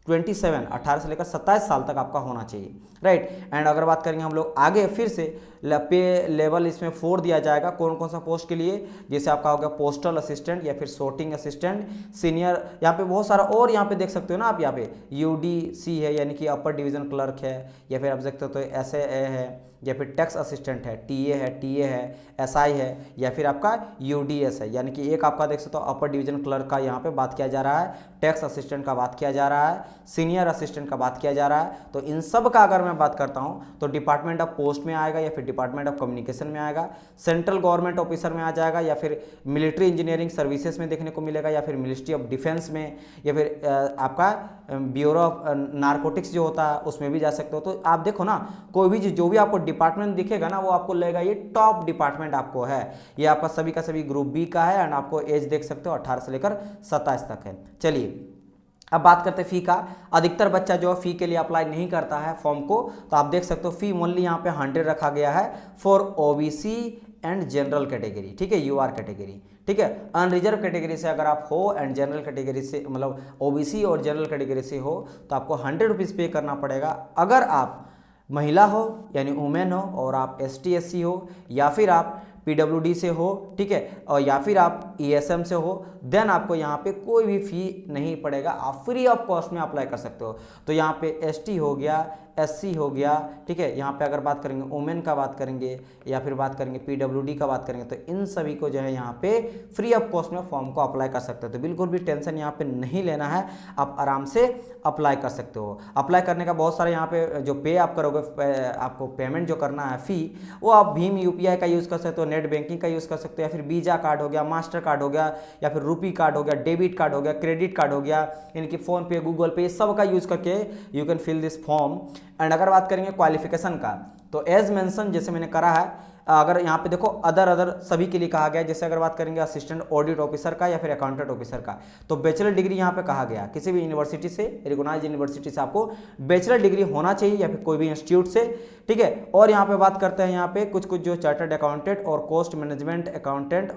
27 साल तक आपका होना चाहिए, राइट। एंड अगर बात करेंगे हम लोग आगे फिर से पे लेवल इसमें 4 दिया जाएगा कौन कौन सा पोस्ट के लिए, जैसे आपका हो गया पोस्टल असिस्टेंट या फिर sorting असिस्टेंट, सीनियर, यहाँ पे बहुत सारा और यहाँ पे देख सकते हो ना आप, यहाँ पे UDC है यानी कि अपर डिवीजन क्लर्क है, या फिर आप देख सकते हो SAA है, या फिर टैक्स असिस्टेंट है, TA है, SI है, या फिर आपका UDS है, यानी कि एक आपका देख सकते हो अपर डिवीजन क्लर्क का यहाँ पे बात किया जा रहा है, टैक्स असिस्टेंट का बात किया जा रहा है, सीनियर असिस्टेंट का बात किया जा रहा है। तो इन सब का अगर मैं बात करता हूँ तो डिपार्टमेंट ऑफ पोस्ट में आएगा या फिर डिपार्टमेंट ऑफ कम्युनिकेशन में आएगा, सेंट्रल गवर्नमेंट ऑफिसर में आ जाएगा, या फिर मिलिट्री इंजीनियरिंग सर्विसेज में देखने को मिलेगा, या फिर मिनिस्ट्री ऑफ डिफेंस में, या फिर आपका ब्यूरो ऑफ नारकोटिक्स जो होता है उसमें भी जा सकते हो। तो आप देखो ना कोई भी जो भी आपको डिपार्टमेंट दिखेगा ना वो आपको लगेगा ये टॉप डिपार्टमेंट आपको है, ये आपका सभी का सभी ग्रुप बी का है। एंड आपको एज देख सकते हो 18 से लेकर 27 तक है। चलिए अब बात करते हैं फ़ी का। अधिकतर बच्चा जो फ़ी के लिए अप्लाई नहीं करता है फॉर्म को, तो आप देख सकते हो फ़ी ओनली यहाँ पे 100 रखा गया है for OBC and general category, ठीक है, UR कैटेगरी, ठीक है। अनरिजर्व कैटेगरी से अगर आप हो एंड जनरल कैटेगरी से मतलब OBC और जनरल कैटेगरी से हो तो आपको 100 रुपीज़ पे करना पड़ेगा। अगर आप महिला हो यानी वुमेन हो और आप ST SC हो या फिर आप PWD से हो, ठीक है, और या फिर आप ESM से हो, देन आपको यहाँ पे कोई भी फ़ी नहीं पड़ेगा, आप फ्री ऑफ कॉस्ट में अप्लाई कर सकते हो। तो यहाँ पे ST हो गया, SC हो गया, ठीक है। यहाँ पे अगर बात करेंगे वुमेन का बात करेंगे या फिर बात करेंगे PWD का बात करेंगे, तो इन सभी को जो है यहाँ पे फ्री ऑफ कॉस्ट में फॉर्म को अप्लाई कर सकते हो। तो बिल्कुल भी टेंशन यहाँ पे नहीं लेना है, आप आराम से अप्लाई कर सकते हो। अप्लाई करने का बहुत सारे यहाँ पे जो पे आप करोगे, आपको पेमेंट जो करना है फ़ी, वो आप भीम UPI का यूज़ कर सकते हो, नेट बैंकिंग का यूज़ कर सकते हो, या फिर वीज़ा कार्ड हो गया, मास्टर कार्ड हो गया, या फिर रुपी कार्ड हो गया, डेबिट कार्ड हो गया, क्रेडिट कार्ड हो गया, इनकी फ़ोन पे, गूगल पे, सब का यूज़ करके you can fill this form. And अगर बात करेंगे क्वालिफिकेशन का तो एज मेंशन जैसे मैंने करा है, अगर यहाँ पे देखो अदर सभी के लिए कहा गया है। जैसे अगर बात करेंगे असिस्टेंट ऑडिट ऑफिसर का या फिर अकाउंटेंट ऑफिसर का, तो बैचलर डिग्री यहाँ पे कहा गया, किसी भी यूनिवर्सिटी से, रिकॉग्नाइज्ड यूनिवर्सिटी से आपको बैचलर डिग्री होना चाहिए या फिर कोई भी इंस्टीट्यूट से, ठीक है। और यहाँ पे बात करते हैं यहाँ पे कुछ जो चार्टर्ड अकाउंटेंट और कॉस्ट मैनेजमेंट अकाउंटेंट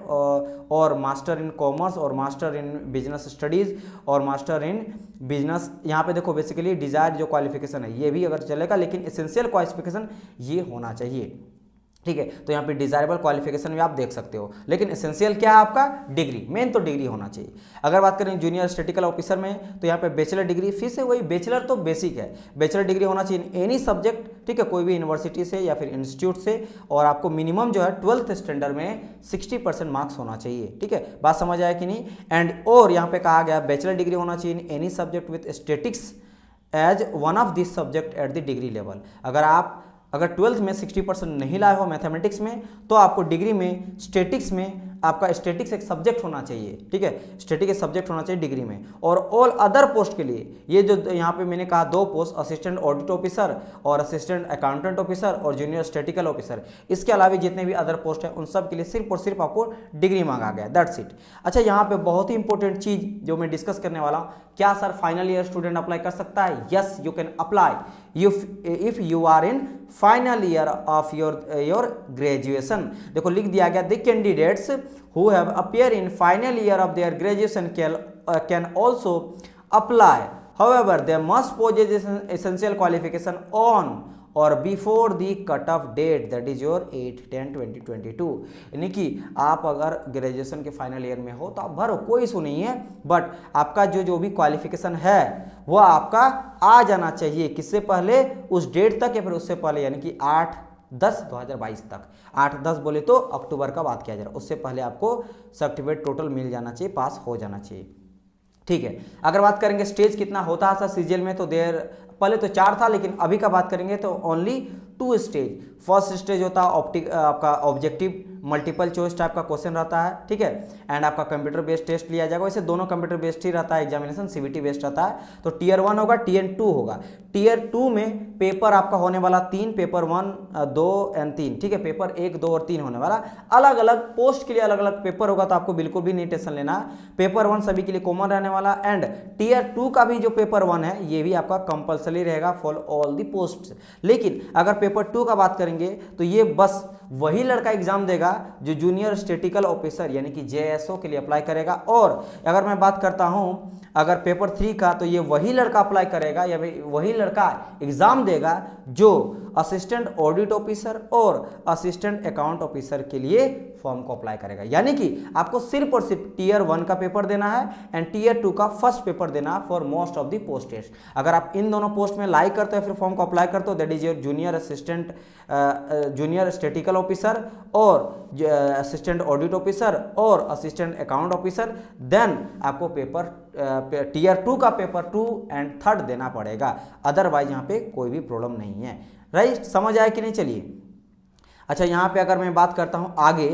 और मास्टर इन कॉमर्स और मास्टर इन बिजनेस स्टडीज़ और मास्टर इन बिजनेस, यहाँ पे देखो बेसिकली डिजायर जो क्वालिफिकेशन है ये भी अगर चलेगा, लेकिन एसेंशियल क्वालिफिकेशन ये होना चाहिए, ठीक है। तो यहाँ पे डिजायरेबल क्वालिफिकेशन भी आप देख सकते हो, लेकिन एसेंशियल क्या है आपका, डिग्री, मेन तो डिग्री होना चाहिए। अगर बात करें जूनियर स्टैटिस्टिकल ऑफिसर में, तो यहाँ पे बैचलर डिग्री, फिर से वही बैचलर तो बेसिक है, बैचलर डिग्री होना चाहिए एनी सब्जेक्ट, ठीक है, कोई भी यूनिवर्सिटी से या फिर इंस्टीट्यूट से, और आपको मिनिमम जो है 12th स्टैंडर्ड में 60% मार्क्स होना चाहिए, ठीक है, बात समझ आया कि नहीं। एंड और यहाँ पे कहा गया बैचलर डिग्री होना चाहिए any subject with statics as one of this subject at the degree level. अगर 12th में 60% नहीं लाए हो मैथमेटिक्स में, तो आपको डिग्री में स्टैटिक्स में आपका स्टैटिक्स एक सब्जेक्ट होना चाहिए, ठीक है, स्टैटिक एक सब्जेक्ट होना चाहिए डिग्री में। और ऑल अदर पोस्ट के लिए ये जो यहाँ पे मैंने कहा 2 पोस्ट, असिस्टेंट ऑडिट ऑफिसर और असिस्टेंट अकाउंटेंट ऑफिसर और जूनियर स्टैटिस्टिकल ऑफिसर, इसके अलावा जितने भी अदर पोस्ट हैं उन सब के लिए सिर्फ और सिर्फ आपको डिग्री मांगा गया, दैट्स इट। अच्छा, यहाँ पे बहुत ही इंपॉर्टेंट चीज जो मैं डिस्कस करने वाला हूँ, क्या sir final year student apply कर सकता है? Yes, you can apply if you are in final year of your graduation. देखो लिख दिया गया, the candidates who have appear in final year of their graduation can also apply, however they must possess essential qualification on or before the cut off date, that is your 8/10/2022। यानी कि आप अगर graduation के final year में हो तो आप भरो, कोई इशू नहीं है, बट आपका जो भी क्वालिफिकेशन है वो आपका आ जाना चाहिए, किससे पहले, उस डेट तक या फिर उससे पहले, यानी कि 8/10/2022 तक। 8/10 बोले तो अक्टूबर का बात किया जा रहा है, उससे पहले आपको सर्टिफिकेट टोटल मिल जाना चाहिए, पास हो जाना चाहिए, ठीक है। अगर बात करेंगे स्टेज कितना होता है सर सीजीएल में, तो पहले तो 4 था, लेकिन अभी का बात करेंगे तो ओनली 2 स्टेज। फर्स्ट स्टेज होता है आपका ऑब्जेक्टिव मल्टीपल चॉइस टाइप का क्वेश्चन रहता है, ठीक है, एंड आपका कंप्यूटर बेस्ड टेस्ट लिया जाएगा। वैसे दोनों कंप्यूटर बेस्ड ही रहता है, एग्जामिनेशन सीबीटी बेस्ड रहता है। तो टियर 1 होगा, टियर 2 होगा। टियर 2 में पेपर आपका होने वाला 3, पेपर 1, 2 एंड 3, ठीक है, पेपर 1, 2 और 3 होने वाला। अलग अलग पोस्ट के लिए अलग अलग पेपर होगा, तो आपको बिल्कुल भी नहीं टेंशन लेना है। पेपर 1 सभी के लिए कॉमन रहने वाला, एंड टियर 2 का भी जो पेपर 1 है ये भी आपका कंपल्सरी रहेगा फॉर ऑल दी पोस्ट। लेकिन अगर पेपर 2 का बात करेंगे तो ये बस वही लड़का एग्जाम देगा जो जूनियर स्टैटिस्टिकल ऑफिसर यानी कि जेएसओ के लिए अप्लाई करेगा। और अगर मैं बात करता हूं अगर पेपर 3 का, तो ये वही लड़का अप्लाई करेगा या वही लड़का एग्जाम देगा जो असिस्टेंट ऑडिट ऑफिसर और असिस्टेंट अकाउंट ऑफिसर के लिए फॉर्म को अप्लाई करेगा। यानी कि आपको सिर्फ और सिर्फ टियर 1 का पेपर देना है एंड टियर 2 का फर्स्ट पेपर देना है for most of the post test. अगर आप इन दोनों पोस्ट में लाइक करते हो फिर फॉर्म को अप्लाई करते हो, that is your junior statistical officer और असिस्टेंट ऑडिट ऑफिसर और असिस्टेंट अकाउंट ऑफिसर, देन आपको पेपर टियर 2 का पेपर 2 एंड 3 देना पड़ेगा। अदरवाइज यहाँ पे कोई भी प्रॉब्लम नहीं है, राइट, समझ आया कि नहीं। चलिए अच्छा, यहाँ पे अगर मैं बात करता हूँ आगे,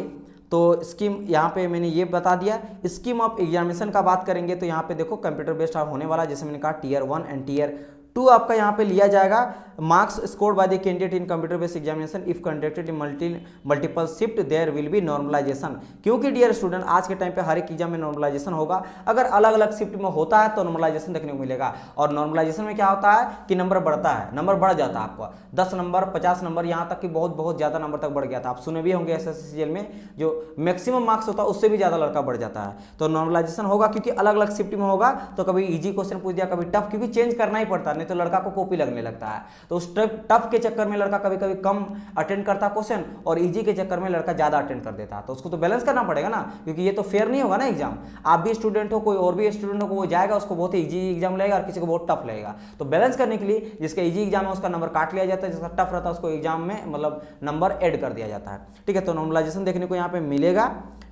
तो स्कीम यहाँ पे मैंने ये बता दिया। स्कीम ऑफ एग्जामिनेशन का बात करेंगे तो यहाँ पे देखो कंप्यूटर बेस्ड होने वाला, जैसे मैंने कहा टियर 1 एंड टियर 2 आपका यहाँ पे लिया जाएगा। Marks scored by the candidate in computer based examination if conducted in multiple shift there will be normalisation. क्योंकि डियर स्टूडेंट आज के टाइम पे हर एक एग्जाम में नॉर्मलाइजेशन होगा। अगर अलग अलग शिफ्ट में होता है तो नॉर्मलाइजेशन देखने को मिलेगा। और नॉर्मलाइजेशन में क्या होता है कि नंबर बढ़ता है, नंबर बढ़ जाता है आपका 10 नंबर 50 नंबर, यहाँ तक कि बहुत बहुत ज़्यादा नंबर तक बढ़ गया था। आप सुने भी होंगे एसएससीजीएल में जो मैक्सिमम मार्क्स होता है उससे भी ज़्यादा लड़का बढ़ जाता है। तो नॉर्मलाइजेशन होगा क्योंकि अलग अलग शिफ्ट में होगा, तो कभी ईजी क्वेश्चन पूछ दिया, कभी टफ, क्योंकि चेंज करना ही पड़ता है, नहीं तो लड़का को कॉपी लगने लगता है। तो उस टफ के चक्कर में लड़का कभी कभी कम अटेंड करता क्वेश्चन और इजी के चक्कर में लड़का ज्यादा अटेंड कर देता है। तो उसको तो बैलेंस करना पड़ेगा ना, क्योंकि ये तो फेयर नहीं होगा ना एग्जाम। आप भी स्टूडेंट हो, कोई और भी स्टूडेंट हो, वो जाएगा उसको बहुत इजी एग्जाम लगेगा और किसी को बहुत टफ लगेगा। तो बैलेंस करने के लिए जिसका इजी एग्जाम है उसका नंबर काट लिया जाता है, जिसका टफ रहता है उसको एग्जाम में मतलब नंबर ऐड कर दिया जाता है। ठीक है, तो नॉर्मलाइजेशन देखने को यहाँ पे मिलेगा।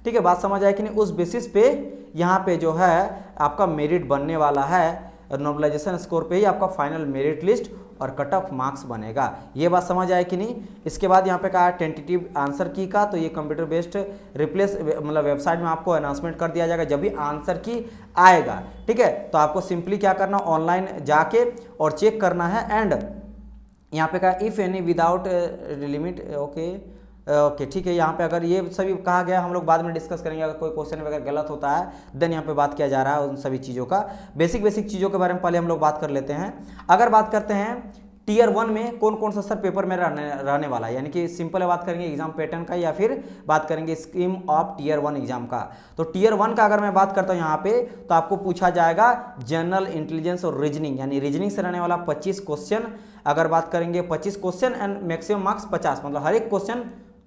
ठीक है, बात समझ आए कि नहीं। उस बेसिस पे यहाँ पे जो है आपका मेरिट बनने वाला है, नॉर्मलाइजेशन स्कोर पे ही आपका फाइनल मेरिट लिस्ट और कट ऑफ मार्क्स बनेगा। ये बात समझ आए कि नहीं। इसके बाद यहाँ पे कहा टेंटेटिव आंसर की का, तो ये कंप्यूटर बेस्ड रिप्लेस मतलब वेबसाइट में आपको अनाउंसमेंट कर दिया जाएगा जब भी आंसर की आएगा। ठीक है, तो आपको सिंपली क्या करना, ऑनलाइन जाके और चेक करना है। एंड यहाँ पे कहा if any without limit, okay ठीक है। यहाँ पे अगर ये सभी कहा गया, हम लोग बाद में डिस्कस करेंगे। अगर कोई क्वेश्चन वगैरह गलत होता है देन यहाँ पे बात किया जा रहा है उन सभी चीज़ों का। बेसिक चीज़ों के बारे में पहले हम लोग बात कर लेते हैं। अगर बात करते हैं टियर 1 में कौन कौन सा सर पेपर में रहने वाला है, यानी कि सिंपल बात करेंगे एग्जाम पैटर्न का या फिर बात करेंगे स्कीम ऑफ टियर 1 एग्जाम का। तो टियर 1 का अगर मैं बात करता हूँ यहाँ पे, तो आपको पूछा जाएगा जनरल इंटेलिजेंस और रीजनिंग, यानी रीजनिंग से रहने वाला 25 क्वेश्चन। अगर बात करेंगे 25 क्वेश्चन एंड मैक्सिमम मार्क्स 50, मतलब हर एक क्वेश्चन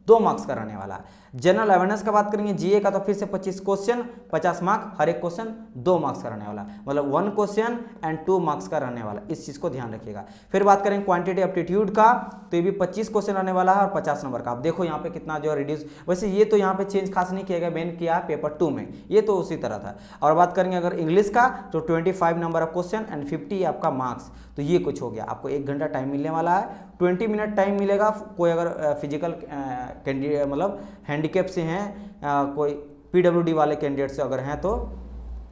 2 मार्क्स का रहने वाला है। जनरल अवेयरनेस का बात करेंगे जीए का तो फिर से 25 क्वेश्चन 50 मार्क, हर एक क्वेश्चन 2 मार्क्स का रहने वाला, मतलब 1 क्वेश्चन एंड 2 मार्क्स का रहने वाला, इस चीज को ध्यान रखिएगा। फिर बात करें क्वांटिटी एप्टीट्यूड का, तो ये भी 25 क्वेश्चन रहने वाला है और 50 नंबर का। आप देखो यहाँ पे कितना जो है रिड्यूस, वैसे ये तो यहाँ पे चेंज खास नहीं किया गया, मेन किया है पेपर 2 में, ये तो उसी तरह था। और बात करेंगे अगर इंग्लिश का तो 25 नंबर ऑफ क्वेश्चन एंड 50 आपका मार्क्स, तो ये कुछ हो गया। आपको 1 घंटा टाइम मिलने वाला है, 20 मिनट टाइम मिलेगा। कोई अगर फिजिकल कैंडिडेट मतलब हैंडीकेप से हैं, कोई पीडब्ल्यूडी वाले कैंडिडेट से अगर हैं तो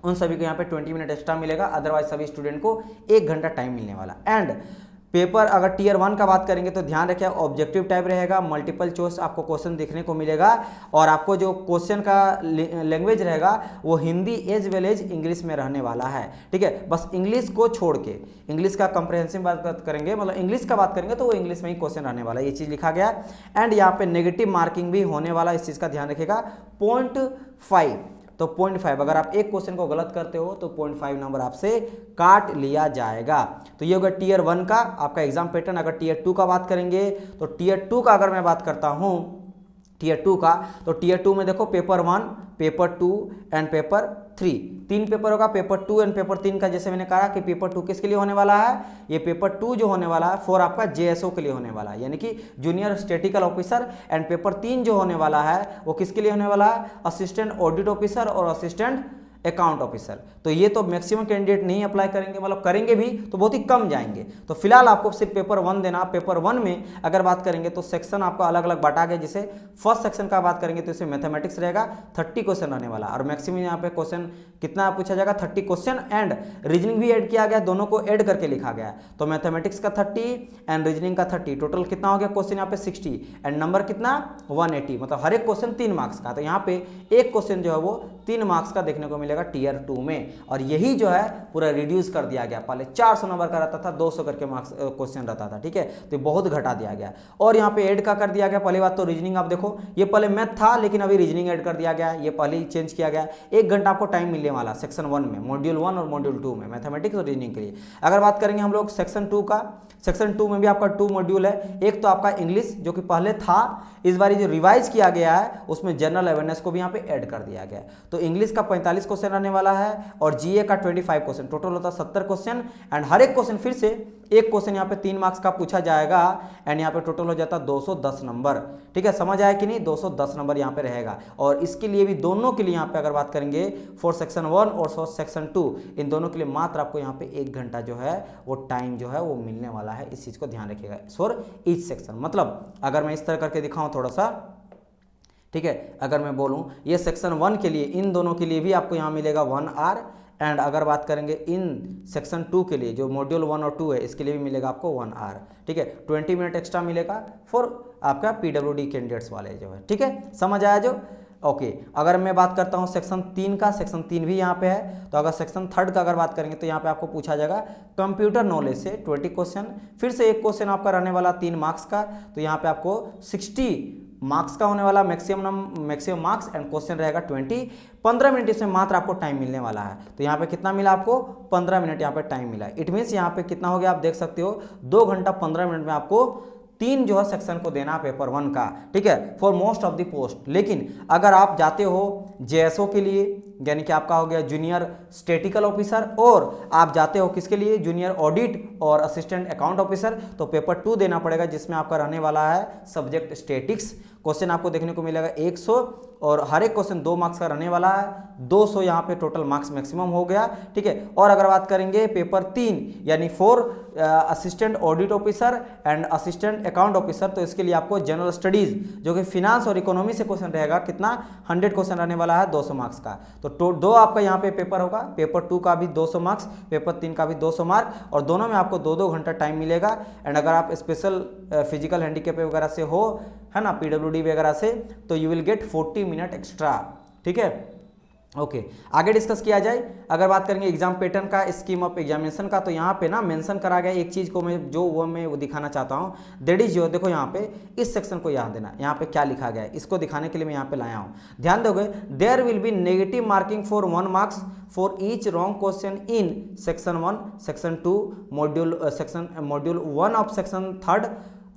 उन सभी को यहाँ पे 20 मिनट एक्स्ट्रा मिलेगा, अदरवाइज सभी स्टूडेंट को 1 घंटा टाइम मिलने वाला। एंड पेपर अगर टियर 1 का बात करेंगे तो ध्यान रखिए ऑब्जेक्टिव टाइप रहेगा, मल्टीपल चॉइस आपको क्वेश्चन देखने को मिलेगा और आपको जो क्वेश्चन का लैंग्वेज रहेगा वो Hindi as well as English में रहने वाला है, ठीक है। बस इंग्लिश को छोड़ के, इंग्लिश का कंप्रहेंसिव बात करेंगे, मतलब इंग्लिश का बात करेंगे तो वो इंग्लिश में ही क्वेश्चन रहने वाला है, ये चीज़ लिखा गया है। एंड यहाँ पे नेगेटिव मार्किंग भी होने वाला, इस चीज़ का ध्यान रखिएगा। 0.5 तो 0.5 अगर आप एक क्वेश्चन को गलत करते हो तो 0.5 नंबर आपसे काट लिया जाएगा। तो ये होगा टियर 1 का आपका एग्जाम पैटर्न। अगर टियर 2 का बात करेंगे तो टियर 2 का अगर मैं बात करता हूं टियर 2 का, तो टियर 2 में देखो paper 1, paper 2 and paper 3, 3 paper होगा। पेपर 2 एंड पेपर 3 का जैसे मैंने कहा कि पेपर 2 किसके लिए होने वाला है, ये पेपर 2 जो होने वाला है फॉर आपका जेएसओ के लिए होने वाला है, यानी कि junior statistical officer. And paper 3 जो होने वाला है वो किसके लिए होने वाला है, असिस्टेंट ऑडिट ऑफिसर और असिस्टेंट अकाउंट ऑफिसर। तो ये तो मैक्सिमम कैंडिडेट नहीं अप्लाई करेंगे, मतलब करेंगे भी तो बहुत ही कम जाएंगे। तो फिलहाल आपको सिर्फ पेपर 1 देना। पेपर 1 में अगर बात करेंगे तो सेक्शन आपका अलग अलग बांटा गया, जैसे फर्स्ट सेक्शन का बात करेंगे तो इसमें मैथमेटिक्स रहेगा, 30 क्वेश्चन रहने वाला और मैक्सिमम यहाँ पे क्वेश्चन कितना पूछा जाएगा, 30 क्वेश्चन एंड रीजनिंग भी ऐड किया गया, दोनों को ऐड करके लिखा गया है। तो मैथमेटिक्स का 30 एंड रीजनिंग का 30, टोटल कितना हो गया क्वेश्चन यहाँ पे 60 एंड नंबर कितना 180, मतलब हर एक क्वेश्चन 3 मार्क्स का। तो यहाँ पे एक क्वेश्चन जो है वो 3 मार्क्स का देखने को मिलेगा टियर 2 में। और यही जो है पूरा रिड्यूस कर दिया गया, पहले 400 नंबर का रहता था, 200 करके मार्क्स क्वेश्चन रहता था, ठीक है। तो बहुत घटा दिया गया और यहाँ पे ऐड का कर दिया गया। पहली बात तो रीजनिंग, आप देखो ये पहले मैथ था लेकिन अभी रीजनिंग ऐड कर दिया गया, ये पहले ही चेंज किया गया। 1 घंटा आपको टाइम मिलने वाला सेक्शन 1 में, मॉड्यूल 1 और मॉड्यूल 2 में, मैथमेटिक्स और रीजनिंग के लिए। अगर बात करेंगे हम लोग सेक्शन 2 का, सेक्शन 2 में भी आपका 2 मॉड्यूल है। एक तो आपका इंग्लिश जो कि पहले था, इस बार जो रिवाइज किया गया है उसमें जनरल अवेयरनेस को भी यहाँ पे ऐड कर दिया गया है। तो इंग्लिश का 45 क्वेश्चन रहने वाला है और जीए का 25 क्वेश्चन, टोटल होता है 70 क्वेश्चन एंड हर एक क्वेश्चन फिर से एक क्वेश्चन यहाँ पे 3 मार्क्स का पूछा जाएगा एंड यहाँ पे टोटल हो जाता है 210 नंबर, ठीक है। समझ आया कि नहीं, 210 नंबर यहाँ पे रहेगा। और इसके लिए भी दोनों के लिए यहाँ पे अगर बात करेंगे फॉर सेक्शन 1 और फॉर सेक्शन 2, इन दोनों के लिए मात्र आपको यहाँ पे 1 घंटा जो है वो टाइम जो है वो मिलने वाला है। इस चीज को ध्यान रखिएगा फॉर ईच सेक्शन। मतलब अगर मैं इस तरह करके दिखाऊं थोड़ा सा, ठीक है, अगर मैं बोलूं ये सेक्शन 1 के लिए, इन दोनों के लिए भी आपको यहाँ मिलेगा 1 आवर एंड अगर बात करेंगे इन सेक्शन 2 के लिए जो मॉड्यूल 1 और 2 है इसके लिए भी मिलेगा आपको 1 आवर, ठीक है। 20 मिनट एक्स्ट्रा मिलेगा फॉर आपका पीडब्ल्यूडी कैंडिडेट्स वाले जो है, ठीक है, समझ आया जो ओके। अगर मैं बात करता हूँ सेक्शन 3 का, सेक्शन 3 भी यहाँ पे है। तो अगर सेक्शन 3 का अगर बात करेंगे तो यहाँ पे आपको पूछा जाएगा कंप्यूटर नॉलेज से 20 क्वेश्चन, फिर से एक क्वेश्चन आपका रहने वाला 3 मार्क्स का। तो यहाँ पे आपको 60 मार्क्स का होने वाला मैक्सिमम मार्क्स एंड क्वेश्चन रहेगा 20। 15 मिनट इसमें मात्र आपको टाइम मिलने वाला है। तो यहाँ पे कितना मिला आपको, 15 मिनट यहाँ पे टाइम मिला। इट मीन्स यहाँ पे कितना हो गया आप देख सकते हो, 2 घंटा 15 मिनट में आपको 3 जो है सेक्शन को देना पेपर 1 का, ठीक है, for most of the post. लेकिन अगर आप जाते हो जेएसओ के लिए, यानी कि आपका हो गया जूनियर स्टैटिस्टिकल ऑफिसर, और आप जाते हो किसके लिए, जूनियर ऑडिट और असिस्टेंट अकाउंट ऑफिसर, तो पेपर 2 देना पड़ेगा जिसमें आपका रहने वाला है सब्जेक्ट स्टैटिक्स। क्वेश्चन आपको देखने को मिलेगा 100 और हर एक क्वेश्चन 2 मार्क्स का रहने वाला है। 200 यहाँ पे टोटल मार्क्स मैक्सिमम हो गया, ठीक है। और अगर बात करेंगे पेपर 3 यानी for assistant audit officer and assistant account officer, तो इसके लिए आपको जनरल स्टडीज जो कि फिनांस और इकोनॉमी से क्वेश्चन रहेगा, कितना 100 क्वेश्चन रहने वाला है 200 मार्क्स का। तो 2 आपका यहाँ पे पेपर होगा, पेपर 2 का भी 200 मार्क्स, पेपर 3 का भी 200 मार्क्स, और दोनों में आपको 2-2 घंटा टाइम मिलेगा। एंड अगर आप स्पेशल फिजिकल हैंडीकैप वगैरह से हो, है ना, पीडब्ल्यूडी वगैरह से, तो you will get 40 minute extra, ठीक है। ओके, आगे डिस्कस किया जाए। अगर बात करेंगे एग्जाम पैटर्न का, स्कीम ऑफ एग्जामिनेशन का, तो यहाँ पे ना मेंशन करा गया एक चीज को मैं वो दिखाना चाहता हूँ, दैट इज जो, देखो यहाँ पे इस सेक्शन को यहाँ देना, यहाँ पे क्या लिखा गया है इसको दिखाने के लिए मैं यहाँ पे लाया हूँ। ध्यान दोगे, there will be negative marking for 1 marks for each wrong question in section 1, section 2, module 1 of section 3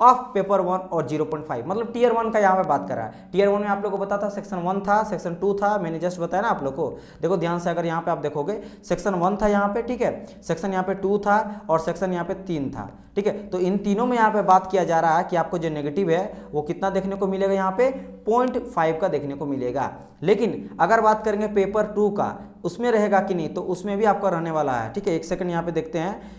of paper 1 और 0.5, मतलब टीयर 1 का यहाँ पे बात कर रहा है। टीयर 1 में आप लोगों को पता था सेक्शन 1 था, सेक्शन 2 था, मैंने जस्ट बताया ना आप लोग को। देखो ध्यान से, अगर यहाँ पे आप देखोगे सेक्शन 1 था यहाँ पे, ठीक है, सेक्शन यहाँ पे 2 था और सेक्शन यहाँ पे 3 था, ठीक है। तो इन तीनों में यहाँ पे बात किया जा रहा है कि आपको जो नेगेटिव है वो कितना देखने को मिलेगा, यहाँ पे 0.5 का देखने को मिलेगा। लेकिन अगर बात करेंगे पेपर 2 का, उसमें रहेगा कि नहीं, तो उसमें भी आपका रहने वाला है, ठीक है। एक सेकंड यहाँ पे देखते हैं।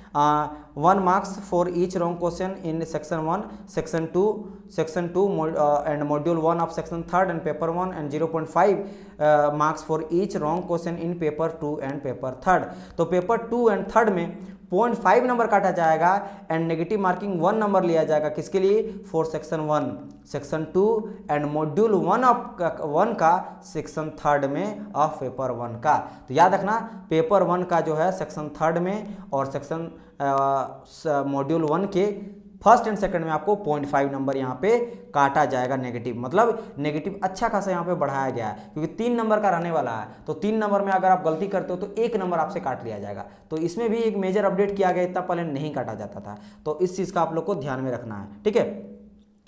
1 marks for each wrong question in section 1, section 2 and module 1 of section 3 and paper 1 and 0.5 marks for each wrong question in paper 2 and paper 3। तो पेपर 2 एंड 3 में 0.5 नंबर काटा जाएगा एंड नेगेटिव मार्किंग 1 नंबर लिया जाएगा, किसके लिए, for section 1, section 2 and module 1 का section 3 में ऑफ पेपर 1 का। तो याद रखना, पेपर 1 का जो है सेक्शन 3 में और सेक्शन मॉड्यूल 1 के फर्स्ट एंड सेकंड में आपको 0.5 नंबर यहाँ पे काटा जाएगा नेगेटिव, मतलब नेगेटिव अच्छा खासा यहाँ पे बढ़ाया गया है, क्योंकि 3 नंबर का रहने वाला है। तो 3 नंबर में अगर आप गलती करते हो तो 1 नंबर आपसे काट लिया जाएगा। तो इसमें भी एक मेजर अपडेट किया गया, इतना पहले नहीं काटा जाता था। तो इस चीज़ का आप लोग को ध्यान में रखना है, ठीक है,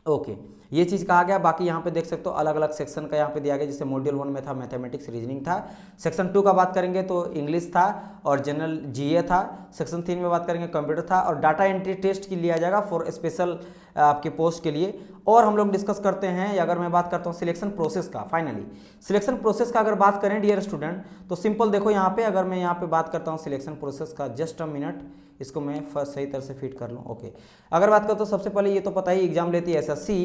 ओके। ये चीज़ कहा गया। बाकी यहाँ पे देख सकते हो अलग अलग सेक्शन का यहाँ पे दिया गया, जैसे मॉड्यूल 1 में था मैथमेटिक्स रीजनिंग था, सेक्शन 2 का बात करेंगे तो इंग्लिश था और जनरल जीए था, सेक्शन 3 में बात करेंगे कंप्यूटर था और डाटा एंट्री टेस्ट की लिया जाएगा फॉर स्पेशल आपके पोस्ट के लिए। और हम लोग डिस्कस करते हैं, अगर मैं बात करता हूँ सिलेक्शन प्रोसेस का, फाइनली सिलेक्शन प्रोसेस का अगर बात करें डियर स्टूडेंट, तो सिंपल देखो यहाँ पे, अगर मैं यहाँ पे बात करता हूँ सिलेक्शन प्रोसेस का, जस्ट अ मिनट, इसको मैं फर्स्ट सही तरह से फिट कर लूँ, ओके। अगर बात करें तो सबसे पहले ये तो पता ही एग्जाम लेती है एसएससी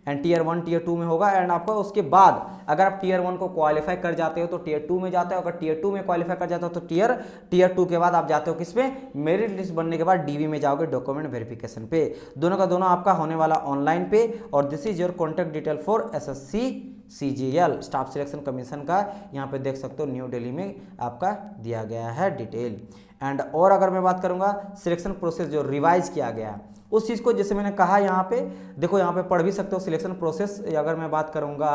एंड टीयर 1 टीयर 2 में होगा, एंड आपको उसके बाद अगर आप टीयर 1 को क्वालिफाई कर जाते हो तो टीयर 2 में जाते हो, अगर टीयर 2 में क्वालिफाई कर जाते हो तो टीयर 2 के बाद आप जाते हो किसमें, मेरिट लिस्ट बनने के बाद डीवी में जाओगे डॉक्यूमेंट वेरिफिकेशन पे। दोनों का दोनों आपका होने वाला ऑनलाइन पे, और this is your contact detail for SSC CGL staff selection commission का, यहाँ पे देख सकते हो न्यू दिल्ली में आपका दिया गया है डिटेल। एंड और अगर मैं बात करूंगा सिलेक्शन प्रोसेस जो रिवाइज किया गया उस चीज़ को, जैसे मैंने कहा यहाँ पे देखो, यहाँ पे पढ़ भी सकते हो सिलेक्शन प्रोसेस। अगर मैं बात करूंगा,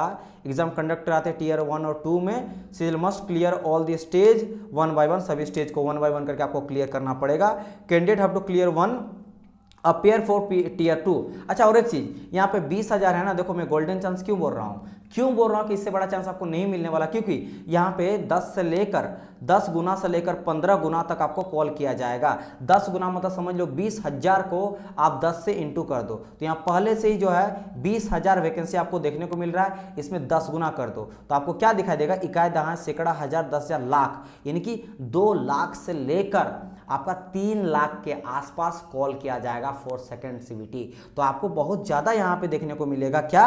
एग्जाम कंडक्ट कराते हैं टीयर 1 और 2 में, सीजल must clear all the stage 1 by 1, सभी स्टेज को 1 by 1 करके आपको क्लियर करना पड़ेगा। Candidate have to clear 1 appear for tier 2। अच्छा, और एक चीज यहाँ पे 20,000 है ना, देखो मैं गोल्डन चांस क्यों बोल रहा हूँ कि इससे बड़ा चांस आपको नहीं मिलने वाला, क्योंकि यहाँ पे 10 गुना से लेकर 15 गुना तक आपको कॉल किया जाएगा। 10 गुना मतलब समझ लो 20,000 को आप 10 से इंटू कर दो, तो यहाँ पहले से ही जो है 20,000 वैकेंसी आपको देखने को मिल रहा है, इसमें 10 गुना कर दो तो आपको क्या दिखाई देगा, इकाई दहाई सैकड़ा हजार 10,000 लाख, यानी कि 2 लाख से लेकर आपका 3 लाख के आसपास कॉल किया जाएगा फॉर सेकंड सीबीटी। तो आपको बहुत ज़्यादा यहाँ पे देखने को मिलेगा क्या,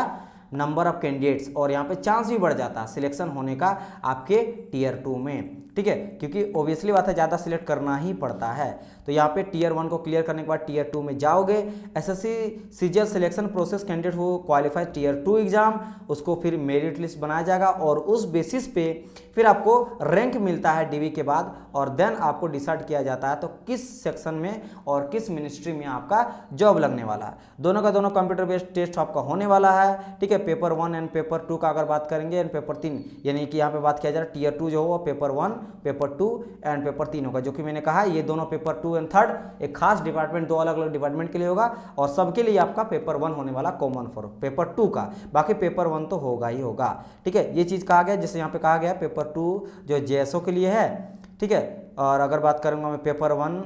नंबर ऑफ कैंडिडेट्स, और यहाँ पे चांस भी बढ़ जाता है सिलेक्शन होने का आपके टीयर 2 में, ठीक है, क्योंकि ऑब्वियसली बात है ज़्यादा सिलेक्ट करना ही पड़ता है। तो यहाँ पे टीयर 1 को क्लियर करने के बाद टीयर 2 में जाओगे। SSC CGL selection process, candidate हो क्वालिफाई टीयर 2 एग्जाम, उसको फिर मेरिट लिस्ट बनाया जाएगा और उस बेसिस पे फिर आपको रैंक मिलता है डीवी के बाद, और देन आपको डिसाइड किया जाता है तो किस सेक्शन में और किस मिनिस्ट्री में आपका जॉब लगने वाला है। दोनों का दोनों कंप्यूटर बेस्ड टेस्ट आपका होने वाला है, ठीक है। पेपर 1 एंड पेपर 2 का अगर बात करेंगे, एंड पेपर 3, यानी कि यहाँ पे बात किया जा रहा है टीयर 2 जो हो पेपर 1, पेपर 2 एंड पेपर 3 होगा, जो कि मैंने कहा ये दोनों पेपर 2 एंड 3 एक खास डिपार्टमेंट, 2 अलग अलग डिपार्टमेंट के लिए होगा, और सबके लिए आपका पेपर 1 होने वाला कॉमन फॉर पेपर 2 का, बाकी पेपर 1 तो होगा ही होगा, ठीक है। ये चीज़ कहा गया, जैसे यहाँ पे कहा गया पेपर 2 जो जेएसओ के लिए है, ठीक है। और अगर बात करूँगा मैं पेपर 1,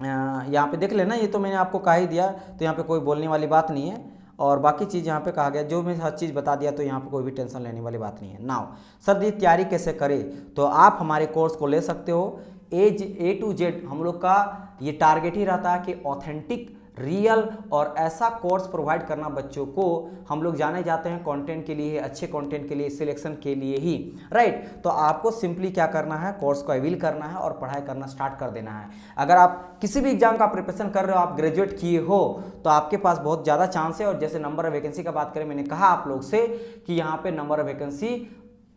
यहाँ पे देख लेना, ये तो मैंने आपको कहा ही दिया, तो यहाँ पे कोई बोलने वाली बात नहीं है, और बाकी चीज़ यहाँ पे कहा गया, जो मैं हर चीज़ बता दिया, तो यहाँ पे कोई भी टेंशन लेने वाली बात नहीं है। नाउ सर ये तैयारी कैसे करें, तो आप हमारे कोर्स को ले सकते हो। A to Z हम लोग का ये टारगेट ही रहता है कि ऑथेंटिक, रियल और ऐसा कोर्स प्रोवाइड करना बच्चों को। हम लोग जाने जाते हैं कंटेंट के लिए, अच्छे कंटेंट के लिए, सिलेक्शन के लिए ही, राइट। तो आपको सिंपली क्या करना है, कोर्स को अवेल करना है और पढ़ाई करना स्टार्ट कर देना है। अगर आप किसी भी एग्जाम का प्रिपरेशन कर रहे हो, आप ग्रेजुएट किए हो, तो आपके पास बहुत ज़्यादा चांस है। और जैसे नंबर ऑफ वैकेंसी का बात करें, मैंने कहा आप लोग से कि यहाँ पे नंबर ऑफ वैकेंसी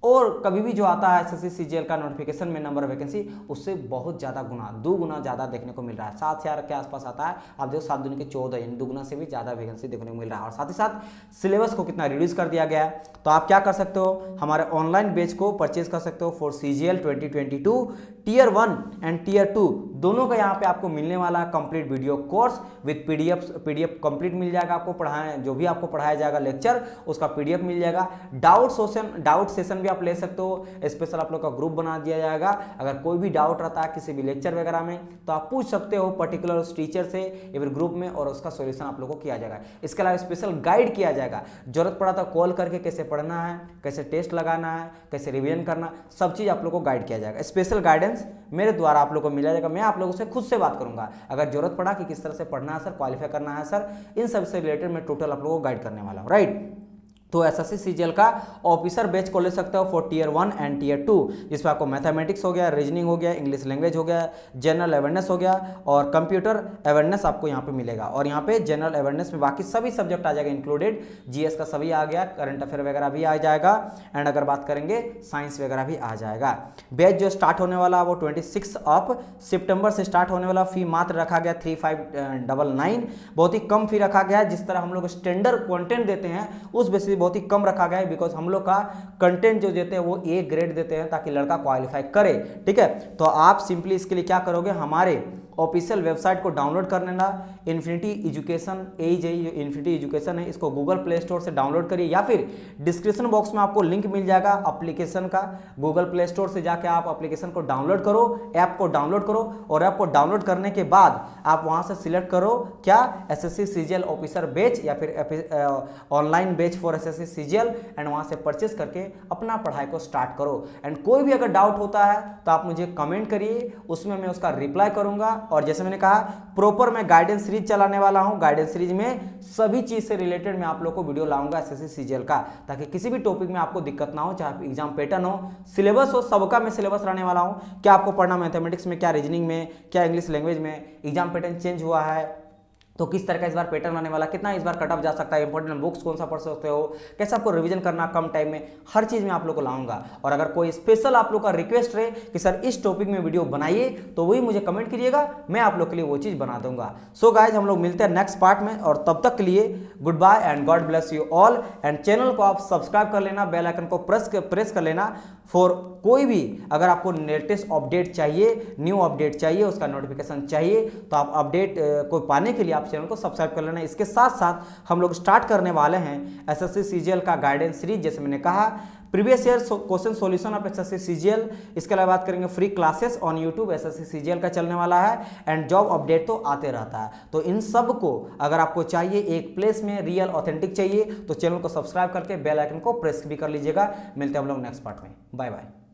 और कभी भी जो आता है एसएससी सीजीएल का नोटिफिकेशन में नंबर ऑफ वैकेंसी, उससे बहुत ज़्यादा गुना, 2 गुना ज़्यादा देखने को मिल रहा है। 7,000 के आसपास आता है, आप देखो 7 दूनी के 14, यानी 2 गुना से भी ज़्यादा वैकेंसी देखने को मिल रहा है। और साथ ही साथ सिलेबस को कितना रिड्यूस कर दिया गया है। तो आप क्या कर सकते हो, हमारे ऑनलाइन बैच को परचेज कर सकते हो for CGL 2022 tier 1 and tier 2 दोनों का यहाँ पे आपको मिलने वाला complete video course with PDF complete मिल जाएगा आपको। पढ़ाए जो भी आपको पढ़ाया जाएगा लेक्चर उसका पीडीएफ मिल जाएगा। डाउट सेशन भी आप ले सकते हो, स्पेशल आप लोग का ग्रुप बना दिया जाएगा। अगर कोई भी डाउट रहता है किसी भी लेक्चर वगैरह में तो आप पूछ सकते हो पर्टिकुलर उस टीचर से या फिर ग्रुप में, और उसका सॉल्यूशन आप लोगों को किया जाएगा। इसके अलावा स्पेशल गाइड किया जाएगा, जरूरत पड़ा तो कॉल करके कैसे पढ़ना है, कैसे टेस्ट लगाना है, कैसे रिवीजन करना, सब चीज़ आप लोग को गाइड किया जाएगा। स्पेशल गाइडेंस मेरे द्वारा आप लोग को मिला जाएगा। मैं आप लोगों से खुद से बात करूंगा, अगर जरूरत पड़ा कि किस तरह से पढ़ना है सर, क्वालिफाई करना है सर, इन सब से रिलेटेड मैं टोटल आप लोगों को गाइड करने वाला हूँ, राइट। तो एसएससी सीजीएल का ऑफिसर बैच को ले सकते हो फॉर टीयर 1 एंड टीयर 2, जिसमें आपको मैथमेटिक्स हो गया, रीजनिंग हो गया, इंग्लिश लैंग्वेज हो गया, जनरल अवेयरनेस हो गया और कंप्यूटर अवेयरनेस आपको यहाँ पे मिलेगा। और यहाँ पे जनरल अवेयरनेस में बाकी सभी सब्जेक्ट आ जाएगा इंक्लूडेड, जीएस का सभी आ गया, करंट अफेयर वगैरह भी आ जाएगा, एंड अगर बात करेंगे साइंस वगैरह भी आ जाएगा। बैच जो स्टार्ट होने वाला वो 26 सितंबर से स्टार्ट होने वाला। फी मात्र रखा गया 3599, बहुत ही कम फी रखा गया है। जिस तरह हम लोग स्टैंडर्ड कंटेंट देते हैं उस बेसिस बहुत ही कम रखा गया है, बिकॉज हम लोग का कंटेंट जो देते हैं वो ए ग्रेड देते हैं ताकि लड़का क्वालिफाई करे, ठीक है। तो आप सिंपली इसके लिए क्या करोगे, हमारे ऑफिशियल वेबसाइट को डाउनलोड कर लेना, इन्फिनिटी एजुकेशन जो इन्फिनिटी एजुकेशन है इसको गूगल प्ले स्टोर से डाउनलोड करिए, या फिर डिस्क्रिप्शन बॉक्स में आपको लिंक मिल जाएगा एप्लीकेशन का। गूगल प्ले स्टोर से जाके आप एप्लीकेशन को डाउनलोड करो, ऐप को डाउनलोड करो, और ऐप को डाउनलोड करने के बाद आप वहां से सिलेक्ट करो क्या, एसएससी सीजीएल ऑफिसर बैच या फिर online batch for SSC CGL, and वहां से परचेस करके अपना पढ़ाई को स्टार्ट करो। एंड कोई भी अगर डाउट होता है तो आप मुझे कमेंट करिए, उसमें मैं उसका रिप्लाई करूंगा। और जैसे मैंने कहा प्रॉपर मैं गाइडेंस सीरीज चलाने वाला हूं, गाइडेंस सीरीज में सभी चीज से रिलेटेड मैं आप लोग को वीडियो लाऊंगा एसएससी सीजीएल का, ताकि किसी भी टॉपिक में आपको दिक्कत ना हो, चाहे एग्जाम पैटर्न हो, सिलेबस हो, सबका मैं सिलेबस रहने वाला हूं। क्या आपको पढ़ना मैथमेटिक्स में, क्या रीजनिंग में, क्या इंग्लिश लैंग्वेज में, एग्जाम पैटर्न चेंज हुआ है तो किस तरह का इस बार पैटर्न आने वाला, कितना इस बार कट ऑफ जा सकता है, इंपॉर्टेंट बुक्स कौन सा पढ़ सकते हो, कैसे आपको रिवीजन करना कम टाइम में, हर चीज में आप लोग को लाऊंगा। और अगर कोई स्पेशल आप लोग का रिक्वेस्ट रहे कि सर इस टॉपिक में वीडियो बनाइए तो वही मुझे कमेंट करिएगा, मैं आप लोग के लिए वो चीज बना दूंगा। सो गाइज हम लोग मिलते हैं नेक्स्ट पार्ट में, और तब तक के लिए good bye and God bless you all. And channel को आप सब्सक्राइब कर लेना, बेल आइकन को प्रेस कर लेना फॉर कोई भी अगर आपको लेटेस्ट अपडेट चाहिए, न्यू अपडेट चाहिए, उसका नोटिफिकेशन चाहिए, तो आप अपडेट को पाने के लिए आप चैनल को सब्सक्राइब कर लेना। इसके साथ साथ हम लोग स्टार्ट करने वाले हैं एसएससी सीजीएल का गाइडेंस सीरीज, जैसे मैंने कहा previous year question solution of SSC CGL. इसके अलावा बात करेंगे free classes on YouTube SSC CGL का चलने वाला है, एंड जॉब अपडेट तो आते रहता है। तो इन सब को अगर आपको चाहिए एक प्लेस में, रियल ऑथेंटिक चाहिए, तो चैनल को सब्सक्राइब करके बेल आइकन को प्रेस भी कर लीजिएगा। मिलते हैं हम लोग नेक्स्ट पार्ट में, बाय बाय।